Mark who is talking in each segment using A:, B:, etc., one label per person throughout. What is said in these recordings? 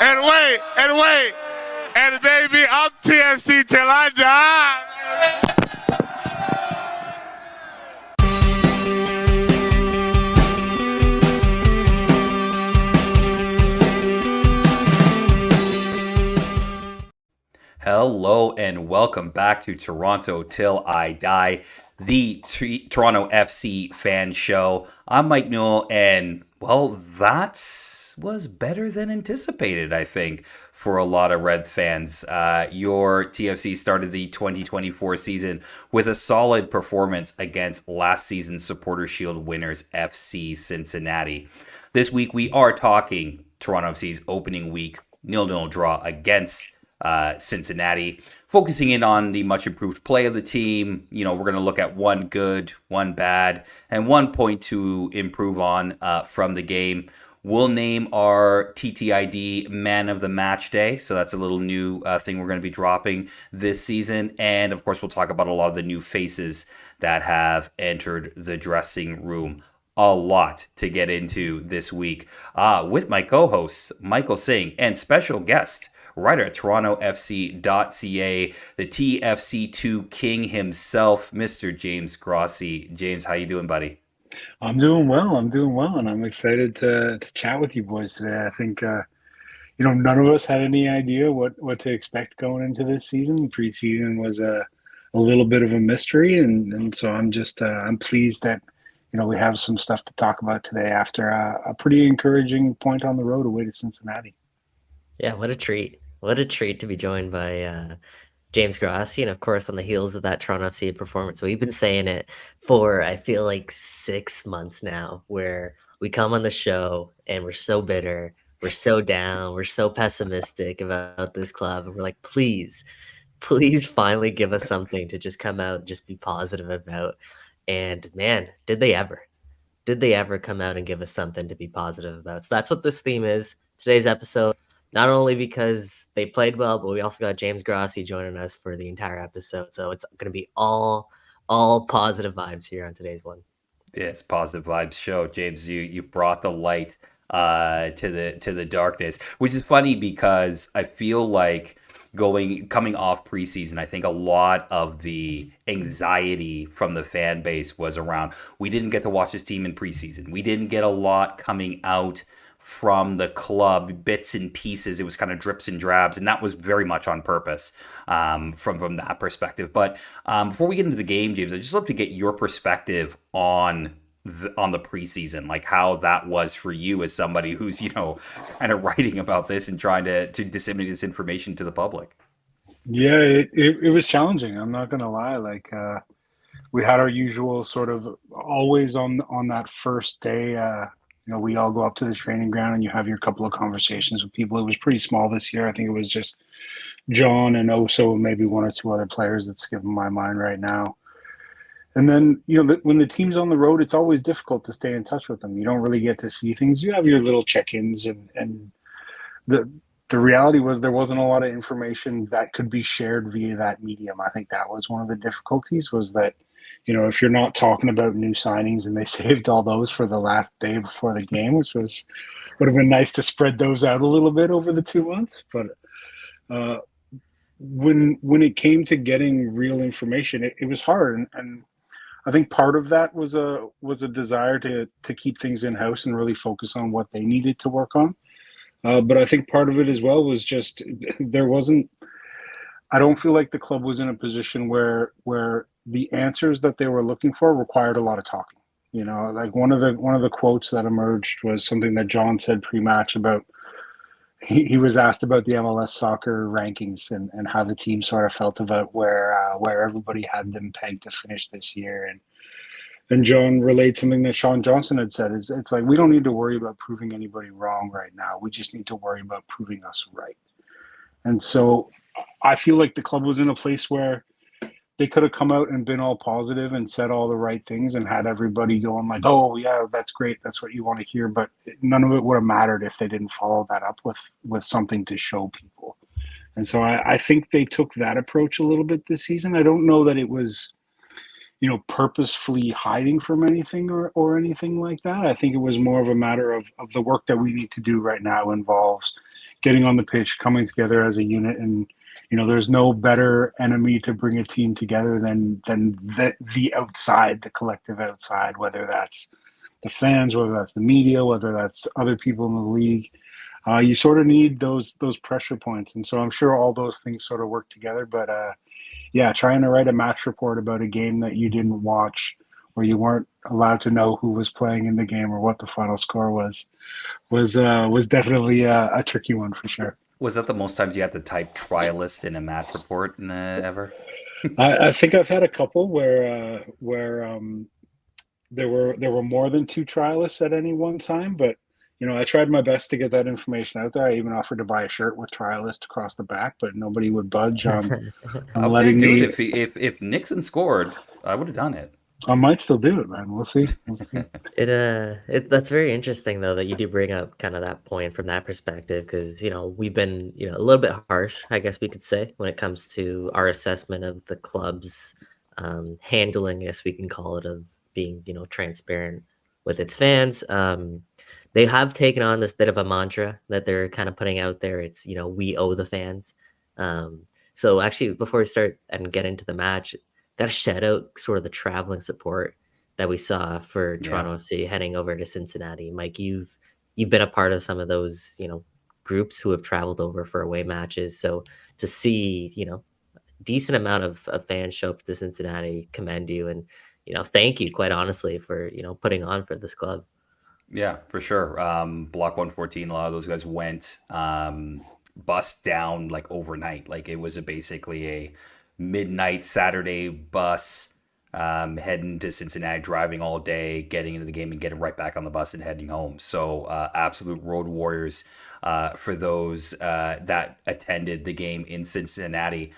A: And baby, I'm TFC till I die.
B: Hello and welcome back to Toronto Till I Die, the Toronto FC fan show. I'm Mike Newell, and well, that was better than anticipated, I think, for a lot of Red fans. Your TFC started the 2024 season with a solid performance against last season's Supporter Shield winners, FC Cincinnati. This week, we are talking Toronto FC's opening week 0-0 draw against Cincinnati, focusing in on the much improved play of the team. You know, we're going to look at one good, one bad, and 1 point to improve on from the game. We'll name our TTID Man of the Match Day, so that's a little new thing we're going to be dropping this season. And of course, we'll talk about a lot of the new faces that have entered the dressing room. A lot to get into this week with my co-hosts, Michael Singh, and special guest, writer at TorontoFC.ca, the TFC2 king himself, Mr. James Grossi. James, how you doing, buddy?
C: I'm doing well, and I'm excited to chat with you boys today. I think, none of us had any idea what to expect going into this season. Preseason was a little bit of a mystery, and so I'm pleased that, we have some stuff to talk about today after a pretty encouraging point on the road away to Cincinnati.
D: Yeah, what a treat. What a treat to be joined by James Grossi, and of course on the heels of that Toronto FC performance. We've been saying it for, I feel like, 6 months now, where we come on the show and we're so bitter, we're so down, we're so pessimistic about this club, and we're like, please finally give us something to just come out and just be positive about. And man, did they ever come out and give us something to be positive about. So that's what this theme is, today's episode. Not only because they played well, but we also got James Grossi joining us for the entire episode. So it's going to be all positive vibes here on today's one.
B: Yes, positive vibes show. James, you've brought the light to the darkness, which is funny because I feel like coming off preseason, I think a lot of the anxiety from the fan base was around, we didn't get to watch this team in preseason. We didn't get a lot coming out from the club, bits and pieces. It was kind of drips and drabs, and that was very much on purpose from that perspective. But before we get into the game, James, I'd just love to get your perspective on the preseason, like how that was for you as somebody who's, kind of writing about this and trying to disseminate this information to the public.
C: Yeah, it was challenging. I'm not going to lie. Like we had our usual sort of always on that first day, we all go up to the training ground and you have your couple of conversations with people. It was pretty small this year. I think it was just John and Oso and maybe one or two other players that's skipping my mind right now. And then, when the team's on the road, it's always difficult to stay in touch with them. You don't really get to see things. You have your little check-ins, and the reality was there wasn't a lot of information that could be shared via that medium. I think that was one of the difficulties, was that, if you're not talking about new signings, and they saved all those for the last day before the game, which would have been nice to spread those out a little bit over the 2 months. But when it came to getting real information, it was hard. And I think part of that was a desire to keep things in-house and really focus on what they needed to work on. But I think part of it as well was just I don't feel like the club was in a position where the answers that they were looking for required a lot of talking. Like one of the quotes that emerged was something that John said pre-match about, he was asked about the MLS soccer rankings and how the team sort of felt about where everybody had them pegged to finish this year. And John relayed something that Sean Johnson had said, is it's like, we don't need to worry about proving anybody wrong right now. We just need to worry about proving us right. And so I feel like the club was in a place where they could have come out and been all positive and said all the right things and had everybody going like, oh yeah, that's great, that's what you want to hear. But none of it would have mattered if they didn't follow that up with something to show people. And so I think they took that approach a little bit this season. I don't know that it was, purposefully hiding from anything or anything like that. I think it was more of a matter of the work that we need to do right now involves, getting on the pitch, coming together as a unit, and there's no better enemy to bring a team together than the outside, the collective outside, whether that's the fans, whether that's the media, whether that's other people in the league. You sort of need those pressure points, and so I'm sure all those things sort of work together. But yeah, trying to write a match report about a game that you didn't watch, where you weren't allowed to know who was playing in the game or what the final score was definitely a tricky one for sure.
B: Was that the most times you had to type trialist in a match report ever?
C: I think I've had a couple where there were more than two trialists at any one time, but I tried my best to get that information out there. I even offered to buy a shirt with trialist across the back, but nobody would budge on
B: I was
C: letting
B: gonna do
C: me.
B: it if Nixon scored, I would have done it.
C: I might still do it, man. We'll see.
D: That's very interesting though that you do bring up kind of that point from that perspective, because we've been a little bit harsh, I guess we could say, when it comes to our assessment of the club's handling, I guess we can call it, of being transparent with its fans. They have taken on this bit of a mantra that they're kind of putting out there. It's we owe the fans. So actually, before we start and get into the match, got to shout out sort of the traveling support that we saw for Toronto FC heading over to Cincinnati. Mike, you've been a part of some of those, groups who have traveled over for away matches. So to see, decent amount of fans show up to Cincinnati, commend you, and thank you, quite honestly, for putting on for this club.
B: Yeah, for sure. Block 114, a lot of those guys went bus down like overnight. Like it was basically a midnight Saturday bus heading to Cincinnati, driving all day, getting into the game and getting right back on the bus and heading home. So absolute road warriors for those that attended the game in Cincinnati.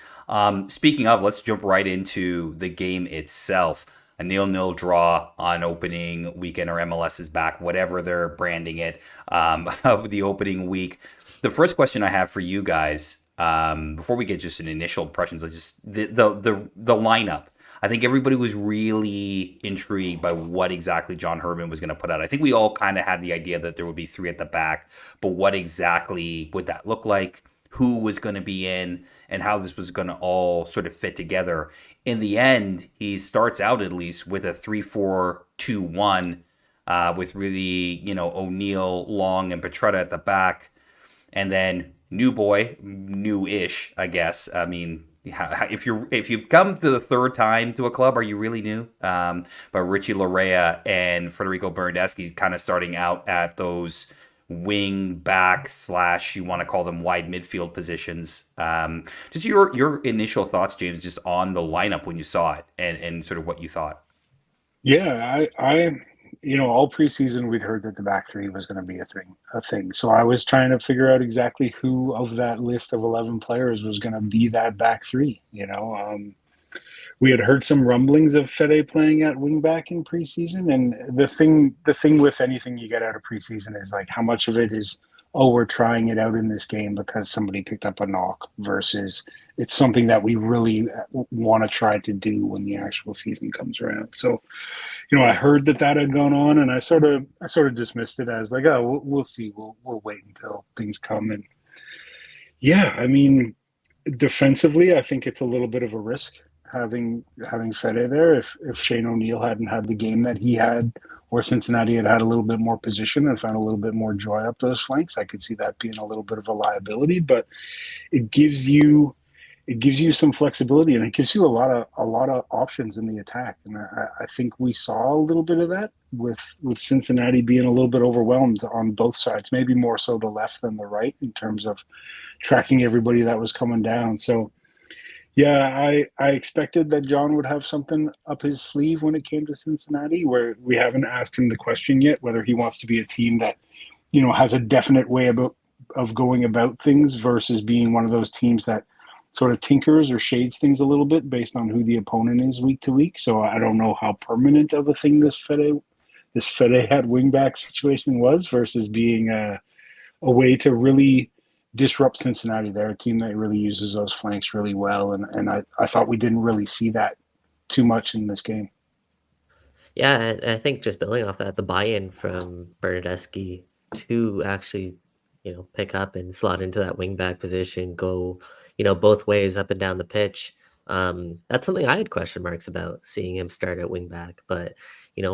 B: Speaking of, let's jump right into the game itself. A 0-0 draw on opening weekend, or MLS is back, whatever they're branding it, of the opening week. The first question I have for you guys, before we get just an initial impressions, just the lineup. I think everybody was really intrigued by what exactly John Herman was going to put out. I think we all kind of had the idea that there would be three at the back, but what exactly would that look like? Who was going to be in, and how this was going to all sort of fit together. In the end, he starts out at least with a 3-4-2-1 with really, O'Neal, Long, and Petretta at the back. And then new-ish, I guess. I mean, if you come to the third time to a club, are you really new? But Richie Laryea and Federico Bernardeschi kind of starting out at those wing back / you want to call them wide midfield positions. Just your initial thoughts, James, just on the lineup when you saw it and sort of what you thought.
C: Yeah, I all preseason we'd heard that the back three was going to be a thing. So I was trying to figure out exactly who of that list of 11 players was going to be that back three. We had heard some rumblings of Fede playing at wingback in preseason, and the thing with anything you get out of preseason is like how much of it is, we're trying it out in this game because somebody picked up a knock, versus it's something that we really want to try to do when the actual season comes around. So, I heard that had gone on, and I sort of dismissed it as like, oh, we'll see, we'll wait until things come. And yeah, I mean, defensively, I think it's a little bit of a risk having Fede there. If Shane O'Neal hadn't had the game that he had, or Cincinnati had a little bit more position and found a little bit more joy up those flanks, I could see that being a little bit of a liability. But it gives you some flexibility, and it gives you a lot of options in the attack. And I think we saw a little bit of that with Cincinnati being a little bit overwhelmed on both sides, maybe more so the left than the right in terms of tracking everybody that was coming down. So yeah, I expected that John would have something up his sleeve when it came to Cincinnati, where we haven't asked him the question yet whether he wants to be a team that, has a definite way of going about things versus being one of those teams that sort of tinkers or shades things a little bit based on who the opponent is week to week. So I don't know how permanent of a thing this Fede at wingback situation was, versus being a way to really disrupt Cincinnati. They're a team that really uses those flanks really well, and I thought we didn't really see that too much in this game.
D: Yeah, and I think just building off that, the buy-in from Bernardeschi to actually pick up and slot into that wing back position, go, both ways up and down the pitch. That's something I had question marks about seeing him start at wing back, but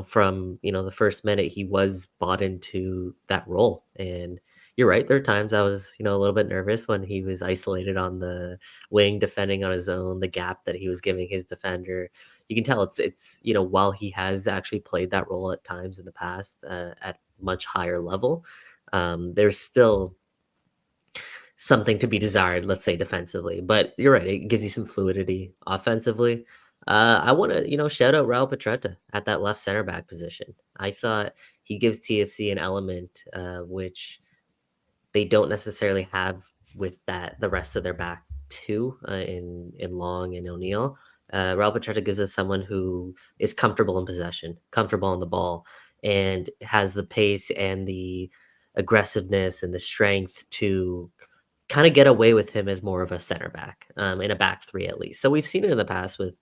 D: from the first minute he was bought into that role. And you're right, there are times I was a little bit nervous when he was isolated on the wing defending on his own, the gap that he was giving his defender. You can tell it's while he has actually played that role at times in the past at much higher level, there's still something to be desired, let's say defensively. But you're right, it gives you some fluidity offensively. I want to, shout out Raul Petretta at that left center back position. I thought he gives TFC an element which they don't necessarily have with the rest of their back two in Long and O'Neill. Raul Petretta gives us someone who is comfortable in possession, comfortable on the ball, and has the pace and the aggressiveness and the strength to kind of get away with him as more of a center back in a back three at least. So we've seen it in the past with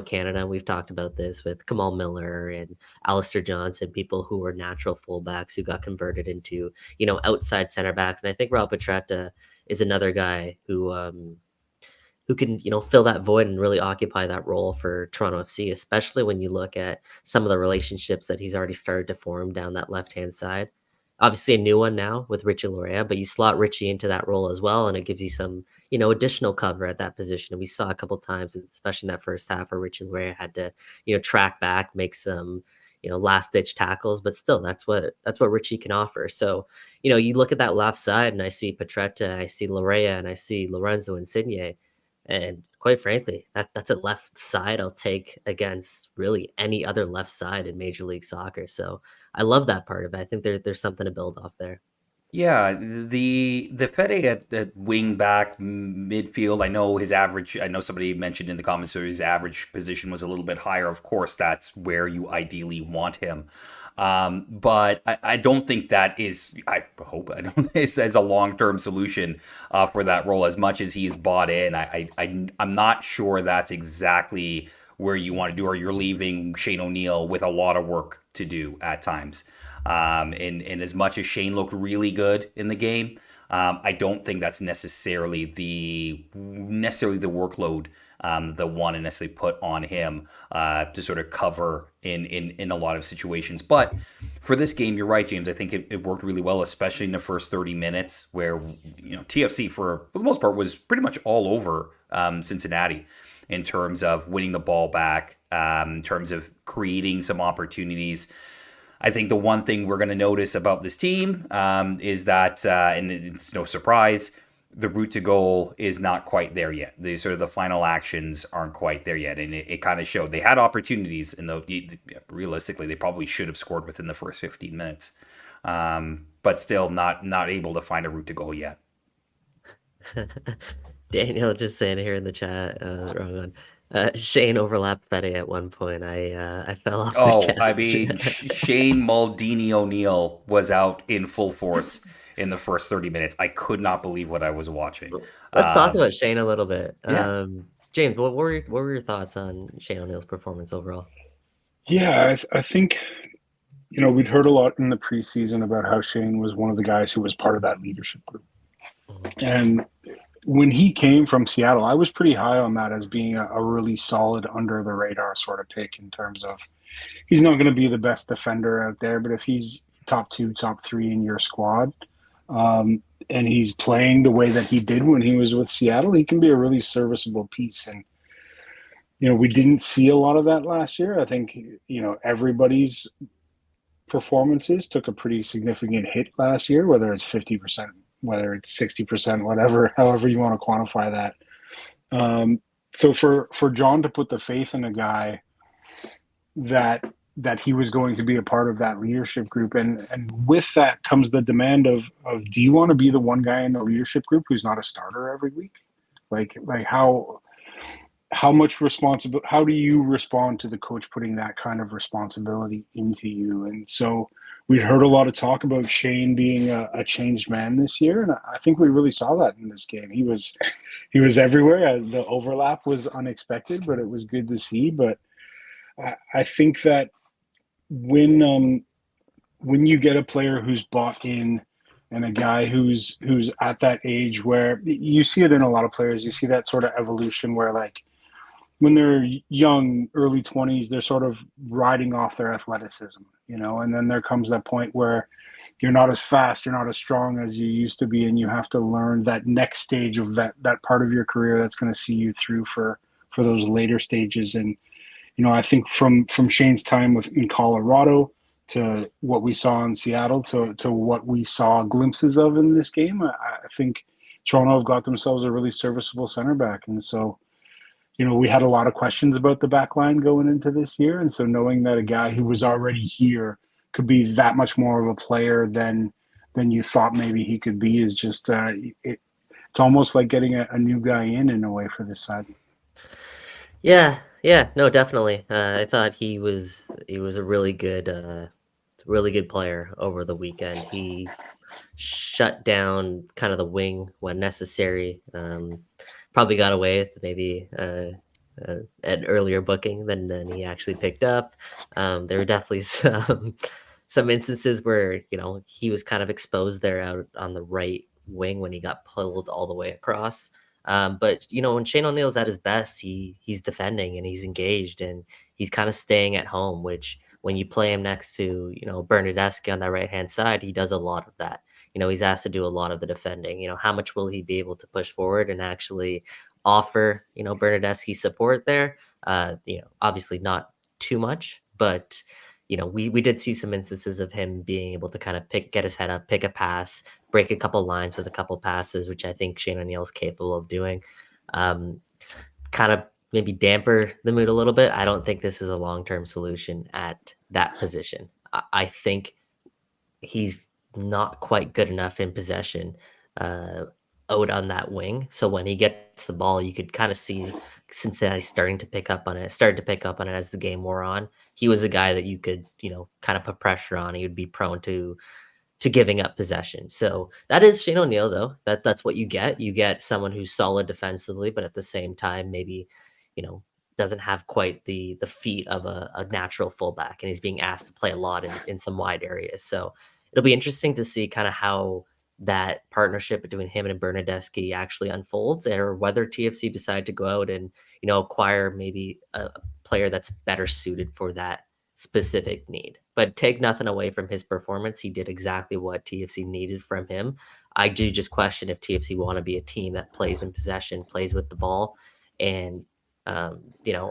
D: Canada. We've talked about this with Kamal Miller and Alistair Johnson, people who were natural fullbacks who got converted into outside center backs. And I think Raul Petretta is another guy who can fill that void and really occupy that role for Toronto FC, especially when you look at some of the relationships that he's already started to form down that left hand side. Obviously a new one now with Richie Laryea, but you slot Richie into that role as well, and it gives you some, additional cover at that position. And we saw a couple times, especially in that first half, where Richie Laryea had to, track back, make some, last ditch tackles, but still that's what Richie can offer. So, you look at that left side and I see Petretta, I see Laryea, and I see Lorenzo Insigne. And quite frankly, that's a left side I'll take against really any other left side in Major League Soccer. So I love that part of it. I think there's something to build off there.
B: Yeah, the Fede at wing back midfield. I know his average. I know somebody mentioned in the comments that his average position was a little bit higher. Of course, that's where you ideally want him. But I don't think that is. I hope I don't think it's as a long-term solution for that role. As much as he is bought in, I'm not sure that's exactly where you want to do, or you're leaving Shane O'Neill with a lot of work to do at times. And as much as Shane looked really good in the game, I don't think that's necessarily the workload the want to necessarily put on him to sort of cover in a lot of situations. But for this game, you're right, James. I think it worked really well, especially in the first 30 minutes, where TFC for the most part was pretty much all over Cincinnati in terms of winning the ball back, in terms of creating some opportunities. I think the one thing we're going to notice about this team is that, and it's no surprise, the route to goal is not quite there yet. The final actions aren't quite there yet, and it kind of showed. They had opportunities, and realistically, they probably should have scored within the first 15 minutes, but still not able to find a route to goal yet.
D: Daniel just saying here in the chat, wrong one. Shane overlapped Fede at one point. I fell off.
B: I mean, Shane Maldini O'Neill was out in full force in the first 30 minutes. I could not believe what I was watching.
D: Let's talk about Shane a little bit.
B: Yeah.
D: James, what were your thoughts on Shane O'Neill's performance overall?
C: Yeah, I think we'd heard a lot in the preseason about how Shane was one of the guys who was part of that leadership group, and when he came from Seattle, I was pretty high on that as being a really solid under the radar sort of pick in terms of he's not going to be the best defender out there, but if he's top 2, top 3 in your squad, and he's playing the way that he did when he was with Seattle, he can be a really serviceable piece. And, we didn't see a lot of that last year. I think, everybody's performances took a pretty significant hit last year, whether it's 50%, whether it's 60%, whatever, however you want to quantify that. So for John to put the faith in a guy that he was going to be a part of that leadership group, and with that comes the demand of do you want to be the one guy in the leadership group who's not a starter every week? Like how much responsibility? How do you respond to the coach putting that kind of responsibility into you? And so we'd heard a lot of talk about Shane being a changed man this year, and I think we really saw that in this game. He was everywhere. The overlap was unexpected, but it was good to see. But I think that when you get a player who's bought in and a guy who's at that age where you see it in a lot of players. You see that sort of evolution where, like, when they're young, early 20s, they're sort of riding off their athleticism, and then there comes that point where you're not as fast, you're not as strong as you used to be, and you have to learn that next stage of that part of your career that's going to see you through for those later stages. And I think from Shane's time in Colorado to what we saw in Seattle to what we saw glimpses of in this game, I think Toronto have got themselves a really serviceable center back. And so, we had a lot of questions about the back line going into this year. And so knowing that a guy who was already here could be that much more of a player than you thought maybe he could be is just it's almost like getting a new guy in a way for this side.
D: Yeah, no, definitely. I thought he was a really good player over the weekend. He shut down kind of the wing when necessary. Probably got away with maybe an earlier booking than he actually picked up. There were definitely some instances where he was kind of exposed there out on the right wing when he got pulled all the way across. But when Shane O'Neill's at his best, he's defending and he's engaged and he's kind of staying at home, which when you play him next to Bernardeschi on that right hand side, he does a lot of that. He's asked to do a lot of the defending. How much will he be able to push forward and actually offer Bernardeschi support there? Obviously not too much, but we did see some instances of him being able to kind of get his head up, pick a pass, break a couple lines with a couple passes, which I think Shane O'Neill is capable of doing. Kind of maybe damper the mood a little bit. I don't think this is a long-term solution at that position. I think he's not quite good enough in possession out on that wing. So when he gets the ball, you could kind of see Cincinnati started to pick up on it as the game wore on. He was a guy that you could, kind of put pressure on. He would be prone to giving up possession. So that is Shane O'Neill, though. That's what you get. You get someone who's solid defensively, but at the same time, maybe, doesn't have quite the feet of a natural fullback, and he's being asked to play a lot in some wide areas. So it'll be interesting to see kind of how that partnership between him and Bernardeschi actually unfolds, or whether TFC decide to go out and, acquire maybe a player that's better suited for that specific need. But take nothing away from his performance. He did exactly what TFC needed from him. I do just question if TFC want to be a team that plays in possession, plays with the ball, and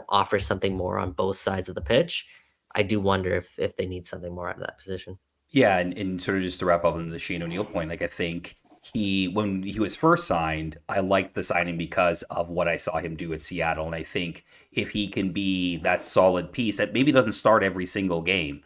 D: offers something more on both sides of the pitch. I do wonder if they need something more out of that position.
B: Yeah, and sort of just to wrap up on the Shane O'Neill point, like I think when he was first signed, I liked the signing because of what I saw him do at Seattle. And I think if he can be that solid piece that maybe doesn't start every single game,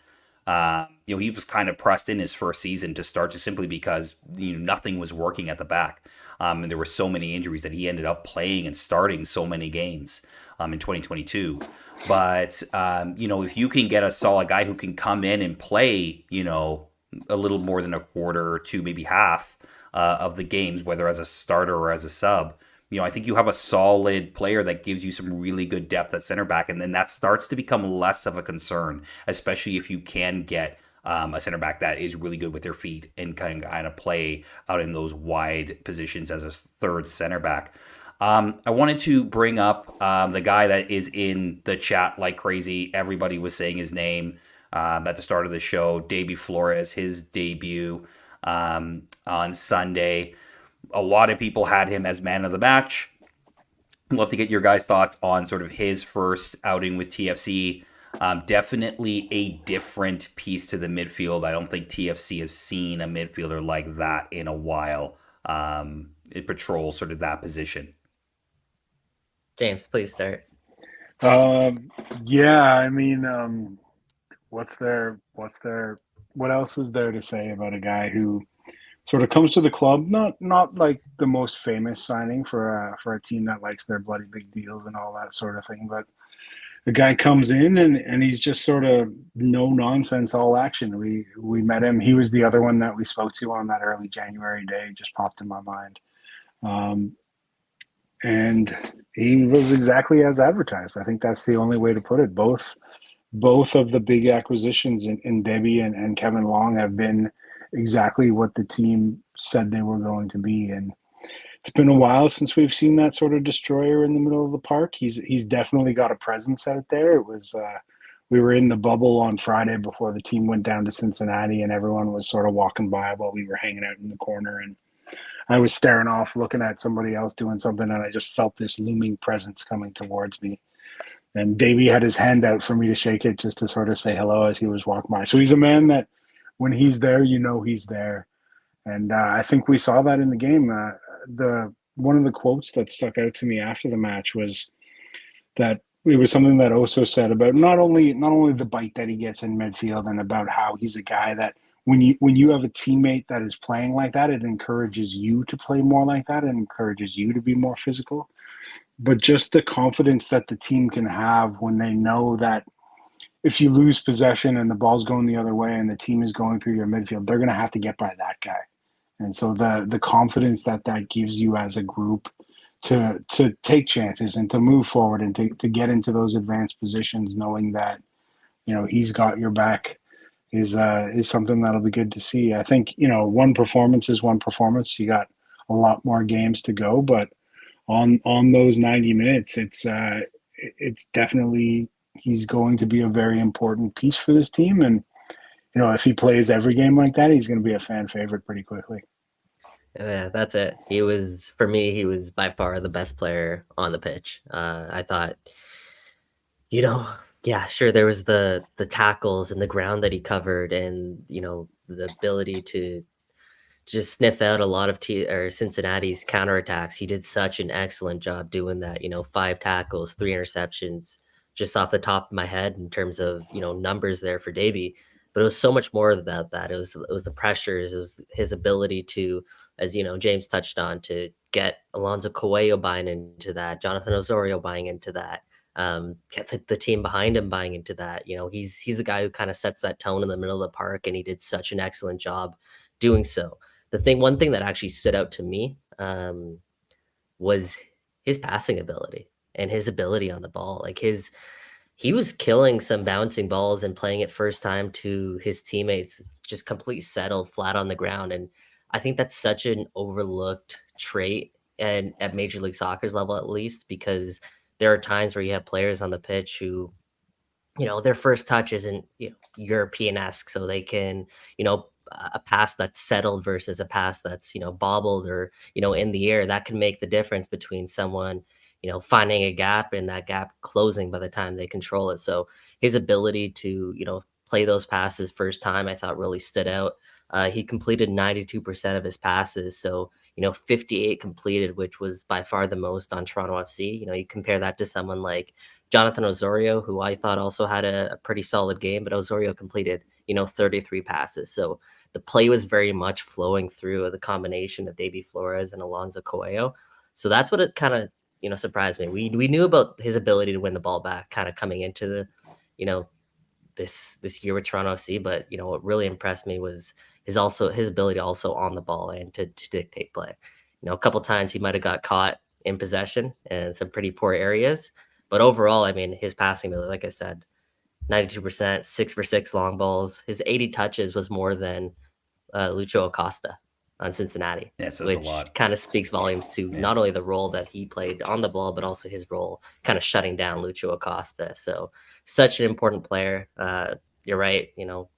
B: he was kind of pressed in his first season to start just simply because nothing was working at the back. And there were so many injuries that he ended up playing and starting so many games in 2022. But, if you can get a solid guy who can come in and play, a little more than a quarter to maybe half of the games, whether as a starter or as a sub, I think you have a solid player that gives you some really good depth at center back. And then that starts to become less of a concern, especially if you can get a center back that is really good with their feet and kind of play out in those wide positions as a third center back. I wanted to bring up the guy that is in the chat like crazy. Everybody was saying his name at the start of the show. Deybi Flores, his debut on Sunday. A lot of people had him as man of the match. I'd love to get your guys' thoughts on sort of his first outing with TFC. Definitely a different piece to the midfield. I don't think TFC has seen a midfielder like that in a while. It patrols sort of that position.
D: James, please start.
C: Yeah, I mean, what else is there to say about a guy who sort of comes to the club, not like the most famous signing for a team that likes their bloody big deals and all that sort of thing, but the guy comes in and he's just sort of no nonsense, all action. We met him. He was the other one that we spoke to on that early January day. Just popped in my mind. And he was exactly as advertised. I think that's the only way to put it. Both of the big acquisitions in Deybi and Kevin Long have been exactly what the team said they were going to be. And it's been a while since we've seen that sort of destroyer in the middle of the park. He's definitely got a presence out there. It was we were in the bubble on Friday before the team went down to Cincinnati, and everyone was sort of walking by while we were hanging out in the corner. And I was staring off, looking at somebody else doing something, and I just felt this looming presence coming towards me. And Deybi had his hand out for me to shake it just to sort of say hello as he was walking by. So he's a man that when he's there, you know he's there. And I think we saw that in the game. The one of the quotes that stuck out to me after the match was that it was something that Oso said about not only the bite that he gets in midfield and about how he's a guy that when you have a teammate that is playing like that, it encourages you to play more like that and encourages you to be more physical. But just the confidence that the team can have when they know that if you lose possession and the ball's going the other way and the team is going through your midfield, they're going to have to get by that guy. And so the confidence that gives you as a group to take chances and to move forward and to get into those advanced positions, knowing that he's got your back is something that'll be good to see. I think one performance is one performance. You got a lot more games to go, but on those 90 minutes, it's definitely he's going to be a very important piece for this team. And if he plays every game like that, he's going to be a fan favorite pretty quickly.
D: Yeah, that's it. He was by far the best player on the pitch. I thought, yeah, sure, there was the tackles and the ground that he covered, and the ability to just sniff out a lot of Cincinnati's counterattacks. He did such an excellent job doing that. 5 tackles, 3 interceptions, just off the top of my head in terms of numbers there for Deybi. But it was so much more about that. It was the pressures, it was his ability to, as James touched on, to get Alonso Coelho buying into that, Jonathan Osorio buying into that, get the team behind him buying into that. He's the guy who kind of sets that tone in the middle of the park, and he did such an excellent job doing so. One thing that actually stood out to me was his passing ability and his ability on the ball. He was killing some bouncing balls and playing it first time to his teammates, just completely settled flat on the ground. And I think that's such an overlooked trait, and at Major League Soccer's level, at least, because there are times where you have players on the pitch who, their first touch isn't European-esque, so they can, a pass that's settled versus a pass that's bobbled or in the air, that can make the difference between someone finding a gap and that gap closing by the time they control it. So his ability to play those passes first time, I thought, really stood out. He completed 92% of his passes, so 58 completed, which was by far the most on Toronto FC. You compare that to someone like Jonathan Osorio, who I thought also had a pretty solid game, but Osorio completed 33 passes. So the play was very much flowing through the combination of Deybi Flores and Alonso Coelho. So that's what it kind of surprised me. We knew about his ability to win the ball back kind of coming into the this year with Toronto FC, but what really impressed me was his ability also on the ball and to dictate play. A couple times he might have got caught in possession and some pretty poor areas, but overall, I mean, his passing ability, like I said, 92%, 6 for 6 long balls. His 80 touches was more than Lucho Acosta on Cincinnati, which kind of speaks volumes to not only the role that he played on the ball, but also his role kind of shutting down Lucho Acosta. So such an important player. You're right,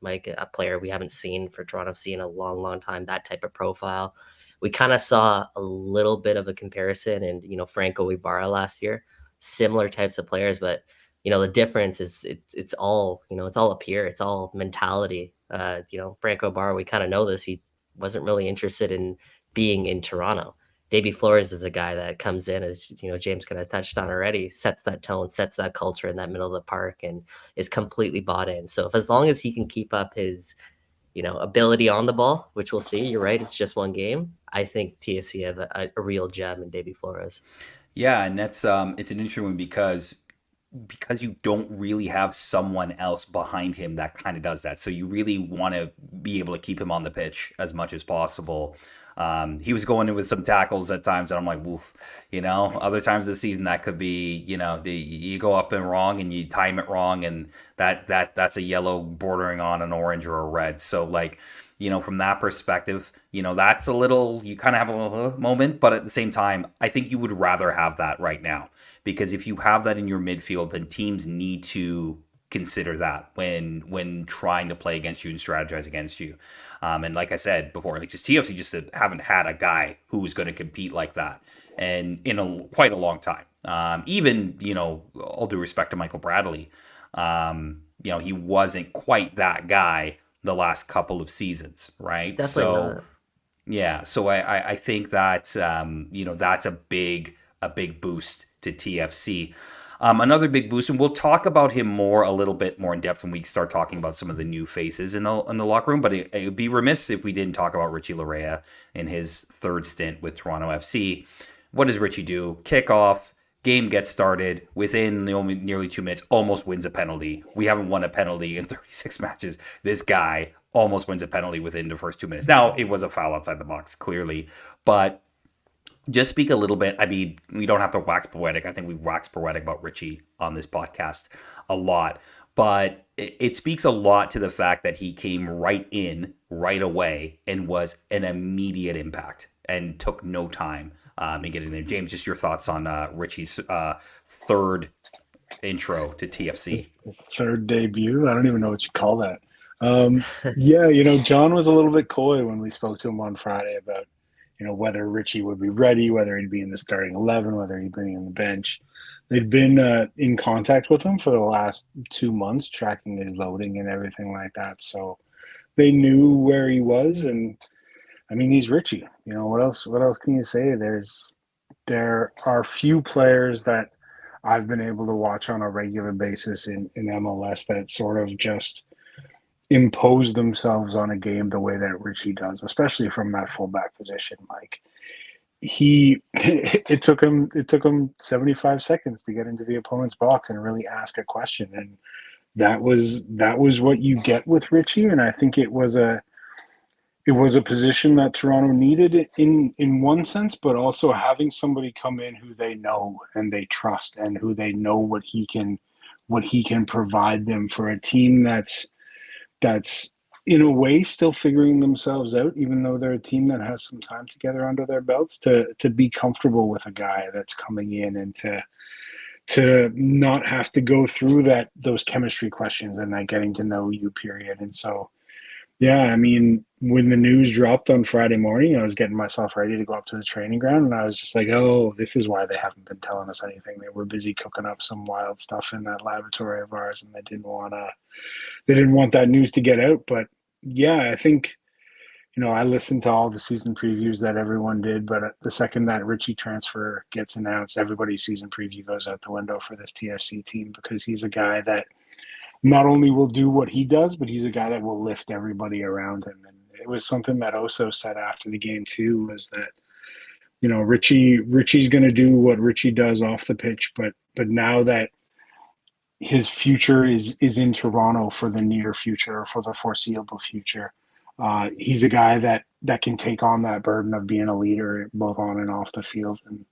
D: Mike, a player we haven't seen for Toronto FC in a long, long time, that type of profile. We kind of saw a little bit of a comparison in, Franco Ibarra last year, similar types of players, but the difference is it's all, it's all up here. It's all mentality. Franco Ibarra, we kind of know this. He wasn't really interested in being in Toronto. Deybi Flores is a guy that comes in, as James kind of touched on already, sets that tone, sets that culture in that middle of the park, and is completely bought in. So as long as he can keep up his, ability on the ball, which we'll see, you're right, it's just one game, I think TFC have a real gem in Deybi Flores.
B: Yeah, and that's it's an interesting one because you don't really have someone else behind him that kind of does that. So you really want to be able to keep him on the pitch as much as possible. He was going in with some tackles at times, and I'm like, woof. Other times this season that could be, you go up and wrong and you time it wrong, and that's a yellow bordering on an orange or a red. So from that perspective, that's a little, you kind of have a little moment, but at the same time, I think you would rather have that right now, because if you have that in your midfield, then teams need to consider that when trying to play against you and strategize against you. And like I said before, like just TFC just haven't had a guy who was going to compete like that, and in quite a long time. Even all due respect to Michael Bradley, he wasn't quite that guy the last couple of seasons, right?
D: Definitely not.
B: Yeah, so I think that that's a big boost to TFC. Another big boost, and we'll talk about him a little bit more in depth when we start talking about some of the new faces in the locker room. But it would be remiss if we didn't talk about Richie Laryea in his third stint with Toronto FC. What does Richie do? Kickoff, game gets started within nearly 2 minutes, almost wins a penalty. We haven't won a penalty in 36 matches. This guy almost wins a penalty within the first 2 minutes. Now, it was a foul outside the box, clearly, but just speak a little bit. I mean, we don't have to wax poetic. I think we wax poetic about Richie on this podcast a lot, but it speaks a lot to the fact that he came right in right away and was an immediate impact and took no time in getting there. James, just your thoughts on Richie's third intro to TFC.
C: His third debut. I don't even know what you call that. Yeah, John was a little bit coy when we spoke to him on Friday about whether Richie would be ready, whether he'd be in the starting 11, whether he'd be on the bench. They'd been in contact with him for the last 2 months, tracking his loading and everything like that. So they knew where he was, and he's Richie. What else can you say? There are few players that I've been able to watch on a regular basis in MLS that sort of just impose themselves on a game the way that Richie does, especially from that fullback position. Like it took him 75 seconds to get into the opponent's box and really ask a question, and that was what you get with Richie. And I think it was a position that Toronto needed in one sense, but also having somebody come in who they know and they trust and who they know what he can provide them for a team that's in a way still figuring themselves out, even though they're a team that has some time together under their belts, to be comfortable with a guy that's coming in and to not have to go through those chemistry questions and that getting to know you period. And so, yeah, when the news dropped on Friday morning, I was getting myself ready to go up to the training ground, and I was just like, oh, this is why they haven't been telling us anything. They were busy cooking up some wild stuff in that laboratory of ours, and they didn't want that news to get out. But yeah, I think, I listened to all the season previews that everyone did, but the second that Richie transfer gets announced, everybody's season preview goes out the window for this TFC team, because he's a guy that not only will do what he does, but he's a guy that will lift everybody around him. And it was something that Oso said after the game too, was that, Richie's going to do what Richie does off the pitch, but now that his future is in Toronto for the near future, or for the foreseeable future, he's a guy that can take on that burden of being a leader both on and off the field. And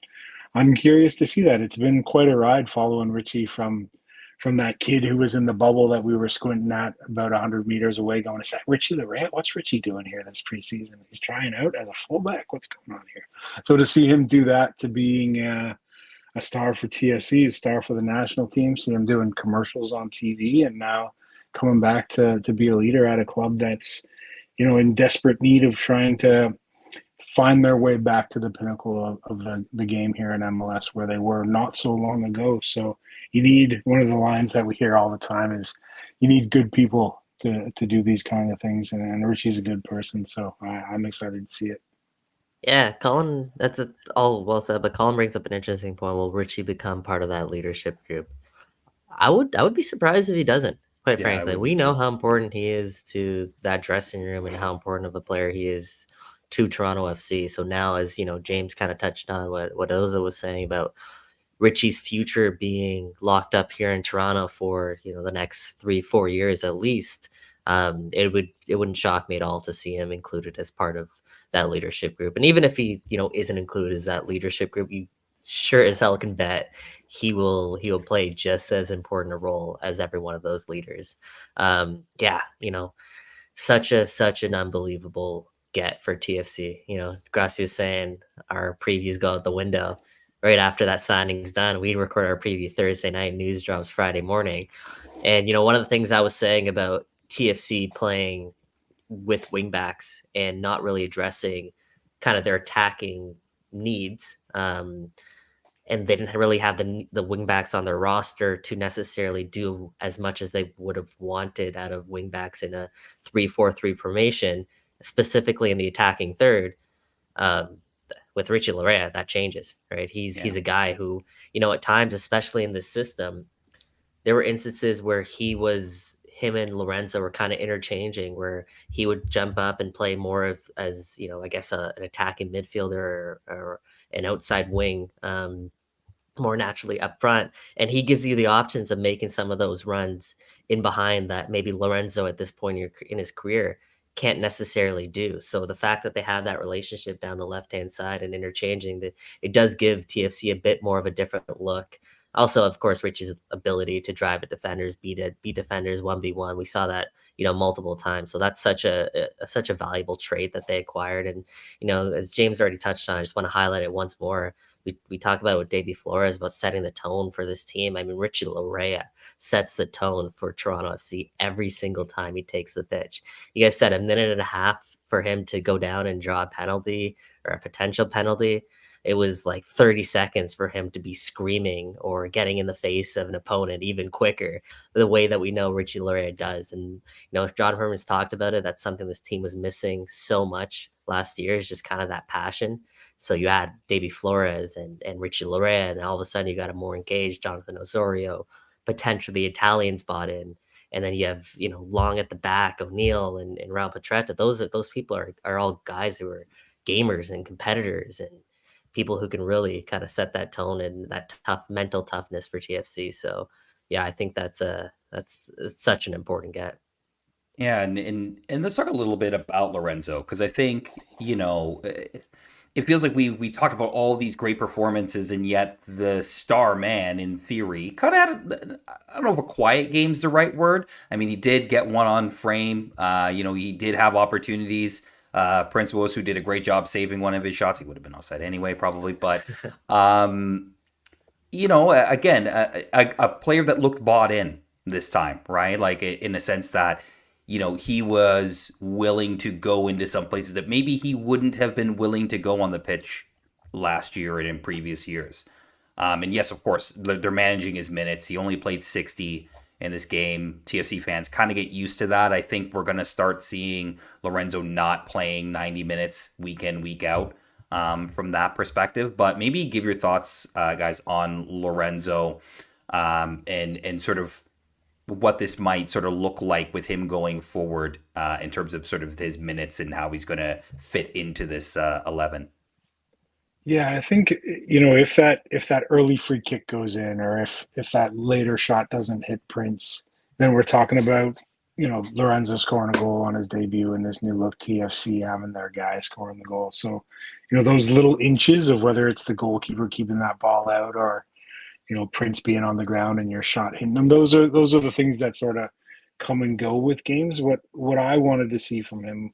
C: I'm curious to see that. It's been quite a ride following Richie from that kid who was in the bubble that we were squinting at about 100 meters away going, is that Richie Laryea? What's Richie doing here this preseason? He's trying out as a fullback. What's going on here? So to see him do that, to being a star for TFC, a star for the national team, see him doing commercials on TV, and now coming back to be a leader at a club that's, in desperate need of trying to find their way back to the pinnacle of the game here in MLS, where they were not so long ago. So you need, one of the lines that we hear all the time is, you need good people to do these kind of things, and Richie's a good person, so I'm excited to see it.
D: Yeah, Colin, that's all well said, but Colin brings up an interesting point. Will Richie become part of that leadership group? I would be surprised if he doesn't, quite frankly. We know how important he is to that dressing room and how important of a player he is to Toronto FC. So now, as James kind of touched on what Oza was saying about Richie's future being locked up here in Toronto for the next 3-4 years at least, it wouldn't shock me at all to see him included as part of that leadership group. And even if he isn't included as that leadership group, you sure as hell can bet he will play just as important a role as every one of those leaders. such an unbelievable get for TFC. You know, Gracia was saying our previews go out the window right after that signing's done. We record our preview Thursday night, news drops Friday morning. And, you know, one of the things I was saying about TFC playing with wingbacks and not really addressing kind of their attacking needs. And they didn't really have the wingbacks on their roster to necessarily do as much as they would have wanted out of wingbacks in a 3-4-3 formation, specifically in the attacking third. Um, with Richie Laryea, that changes, right? He's a guy who, you know, at times, especially in this system, there were instances where him and Lorenzo were kind of interchanging, where he would jump up and play more of as, you know, I guess an attacking midfielder or an outside wing. More naturally up front, and he gives you the options of making some of those runs in behind that maybe Lorenzo at this point in his career can't necessarily do. So the fact that they have that relationship down the left-hand side and interchanging, that it does give TFC a bit more of a different look. Also, of course, Richie's ability to drive at defenders, beat defenders 1v1. We saw that, you know, multiple times. So that's such a valuable trait that they acquired. And, you know, as James already touched on, I just want to highlight it once more. We talk about with Deybi Flores about setting the tone for this team. I mean, Richie Laryea sets the tone for Toronto FC every single time he takes the pitch. You guys said a minute and a half for him to go down and draw a penalty or a potential penalty. It was like 30 seconds for him to be screaming or getting in the face of an opponent even quicker, the way that we know Richie Laryea does. And, you know, John Herman's talked about it. That's something this team was missing so much last year, is just kind of that passion. So you add Deybi Flores and Richie Laryea, and all of a sudden you got a more engaged Jonathan Osorio, potentially Italians bought in. And then you have, you know, Long at the back, O'Neill and Raul Petretta. Those people are all guys who are gamers and competitors and people who can really kind of set that tone and that tough mental toughness for TFC. So yeah, I think that's such an important get.
B: Yeah, and let's talk a little bit about Lorenzo, because I think, you know, it feels like we talked about all these great performances, and yet the star man, in theory, kind of had, I don't know if a quiet game's the right word. I mean, he did get one on frame. You know, he did have opportunities. Prince Wosu did a great job saving one of his shots. He would have been offside anyway, probably. But, you know, again, a player that looked bought in this time, right? Like, in a sense that, you know, he was willing to go into some places that maybe he wouldn't have been willing to go on the pitch last year and in previous years. And yes, of course, they're managing his minutes. He only played 60 in this game. TFC fans kind of get used to that. I think we're going to start seeing Lorenzo not playing 90 minutes week in, week out from that perspective. But maybe give your thoughts, guys, on Lorenzo and sort of what this might sort of look like with him going forward in terms of sort of his minutes and how he's going to fit into this 11.
C: Yeah, I think, you know, if that early free kick goes in, or if that later shot doesn't hit Prince, then we're talking about, you know, Lorenzo scoring a goal on his debut in this new look TFC, having their guy scoring the goal. So, you know, those little inches of whether it's the goalkeeper keeping that ball out, or, you know, Prince being on the ground and your shot hitting them, those are the things that sort of come and go with games. What I wanted to see from him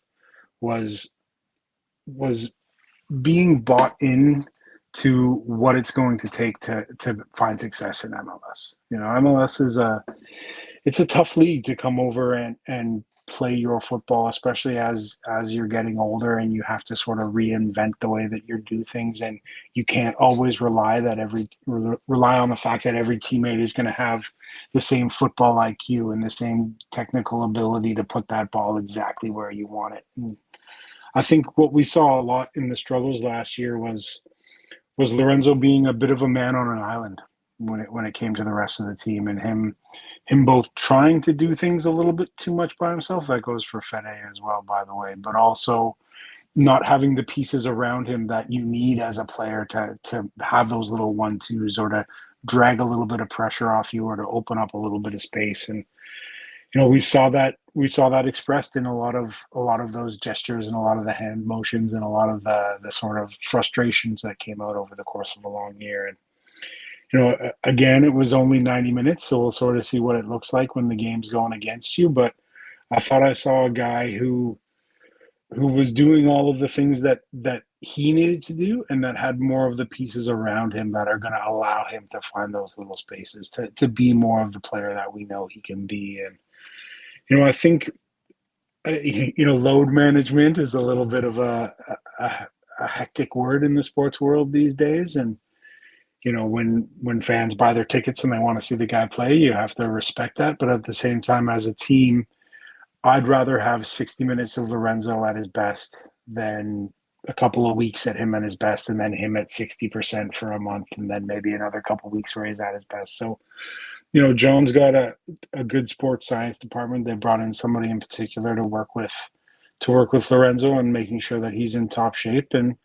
C: was being bought in to what it's going to take to find success in MLS. You know, MLS is it's a tough league to come over and play your football, especially as you're getting older and you have to sort of reinvent the way that you do things, and you can't always rely on the fact that every teammate is going to have the same football IQ and the same technical ability to put that ball exactly where you want it. And I think what we saw a lot in the struggles last year was Lorenzo being a bit of a man on an island when it came to the rest of the team, and him both trying to do things a little bit too much by himself. That goes for Fede as well, by the way, but also not having the pieces around him that you need as a player to have those little 1-2s, or to drag a little bit of pressure off you, or to open up a little bit of space. And, you know, we saw that expressed in a lot of those gestures and a lot of the hand motions and a lot of the sort of frustrations that came out over the course of a long year. And, you know, again, it was only 90 minutes, so we'll sort of see what it looks like when the game's going against you. But I thought I saw a guy who was doing all of the things that he needed to do, and that had more of the pieces around him that are going to allow him to find those little spaces to be more of the player that we know he can be. And I think load management is a little bit of a hectic word in the sports world these days. And when fans buy their tickets and they want to see the guy play, you have to respect that. But at the same time, as a team, I'd rather have 60 minutes of Lorenzo at his best than a couple of weeks at him at his best, and then him at 60% for a month, and then maybe another couple of weeks where he's at his best. So, Jones got a good sports science department. They brought in somebody in particular to work with Lorenzo and making sure that he's in top shape. And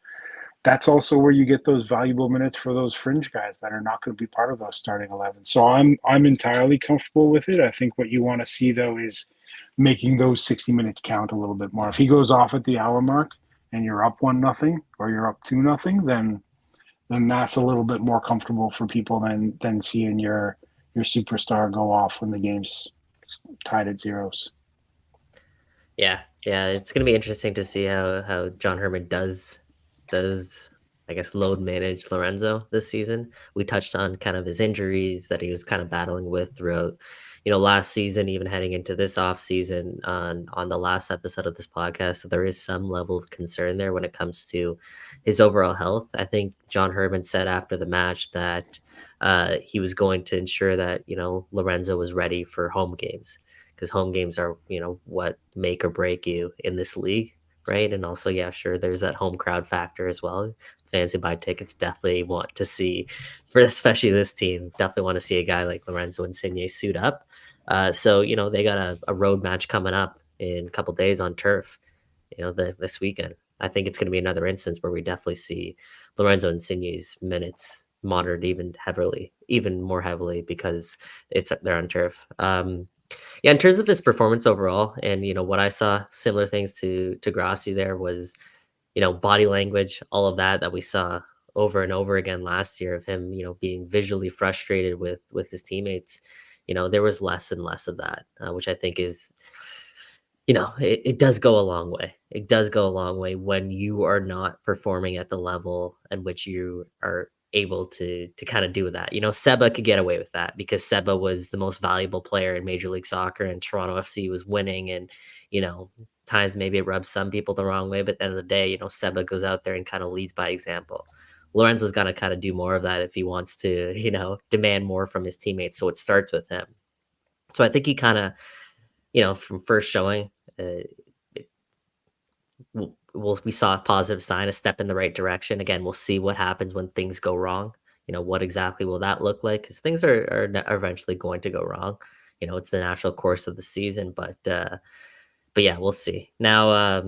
C: that's also where you get those valuable minutes for those fringe guys that are not going to be part of those starting 11. So I'm entirely comfortable with it. I think what you want to see, though, is making those 60 minutes count a little bit more. If he goes off at the hour mark and you're up 1-0 or you're up 2-0, then that's a little bit more comfortable for people than seeing your superstar go off when the game's tied at zeros.
D: Yeah, it's going to be interesting to see how John Herman does I guess load manage Lorenzo this season. We touched on kind of his injuries that he was kind of battling with throughout last season, even heading into this off season on the last episode of this podcast. So there is some level of concern there when it comes to his overall health. I think John Herman said after the match that he was going to ensure that Lorenzo was ready for home games, because home games are what make or break you in this league, right? And also, yeah, sure, there's that home crowd factor as well. Fans who buy tickets definitely want to see, for especially this team, definitely want to see a guy like Lorenzo Insigne suit up. So they got a road match coming up in a couple days on turf. This weekend. I think it's going to be another instance where we definitely see Lorenzo Insigne's minutes monitored even more heavily because they're on turf. Yeah, in terms of his performance overall, and what I saw, similar things to Grassi there was, body language, all of that we saw over and over again last year of him, being visually frustrated with his teammates. There was less and less of that, which I think is, it does go a long way. It does go a long way when you are not performing at the level at which you are able to kind of do that. Seba could get away with that because Seba was the most valuable player in Major League Soccer and Toronto FC was winning. And, times maybe it rubs some people the wrong way, but at the end of the day, Seba goes out there and kind of leads by example. Lorenzo's got to kind of do more of that if he wants to, demand more from his teammates. So it starts with him. So I think he kind of, from first showing, we saw a positive sign, a step in the right direction. Again, we'll see what happens when things go wrong. What exactly will that look like? Because things are eventually going to go wrong. It's the natural course of the season, but yeah, we'll see. Now,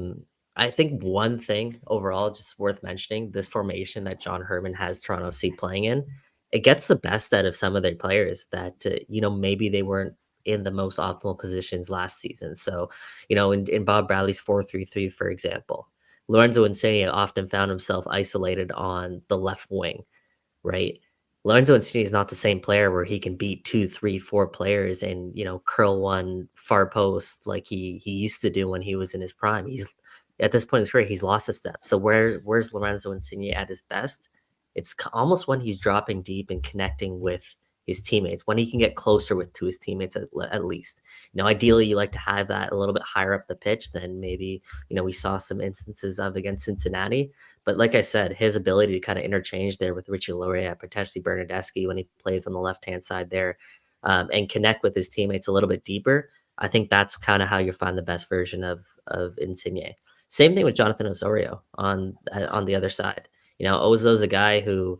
D: I think one thing overall, just worth mentioning, this formation that John Herman has Toronto FC playing in, it gets the best out of some of their players that, maybe they weren't in the most optimal positions last season. So, in Bob Bradley's 4-3-3, for example, Lorenzo Insigne often found himself isolated on the left wing, right? Lorenzo Insigne is not the same player where he can beat 2, 3, 4 players and, curl one far post like he used to do when he was in his prime. He's at this point in his career, he's lost a step. So where's Lorenzo Insigne at his best? It's almost when he's dropping deep and connecting with his teammates, when he can get closer to his teammates at least. Ideally, you like to have that a little bit higher up the pitch than maybe, we saw some instances of against Cincinnati. But like I said, his ability to kind of interchange there with Richie Laryea, potentially Bernardeschi when he plays on the left-hand side there, and connect with his teammates a little bit deeper, I think that's kind of how you find the best version of Insigne. Same thing with Jonathan Osorio on the other side. Ozo's a guy who,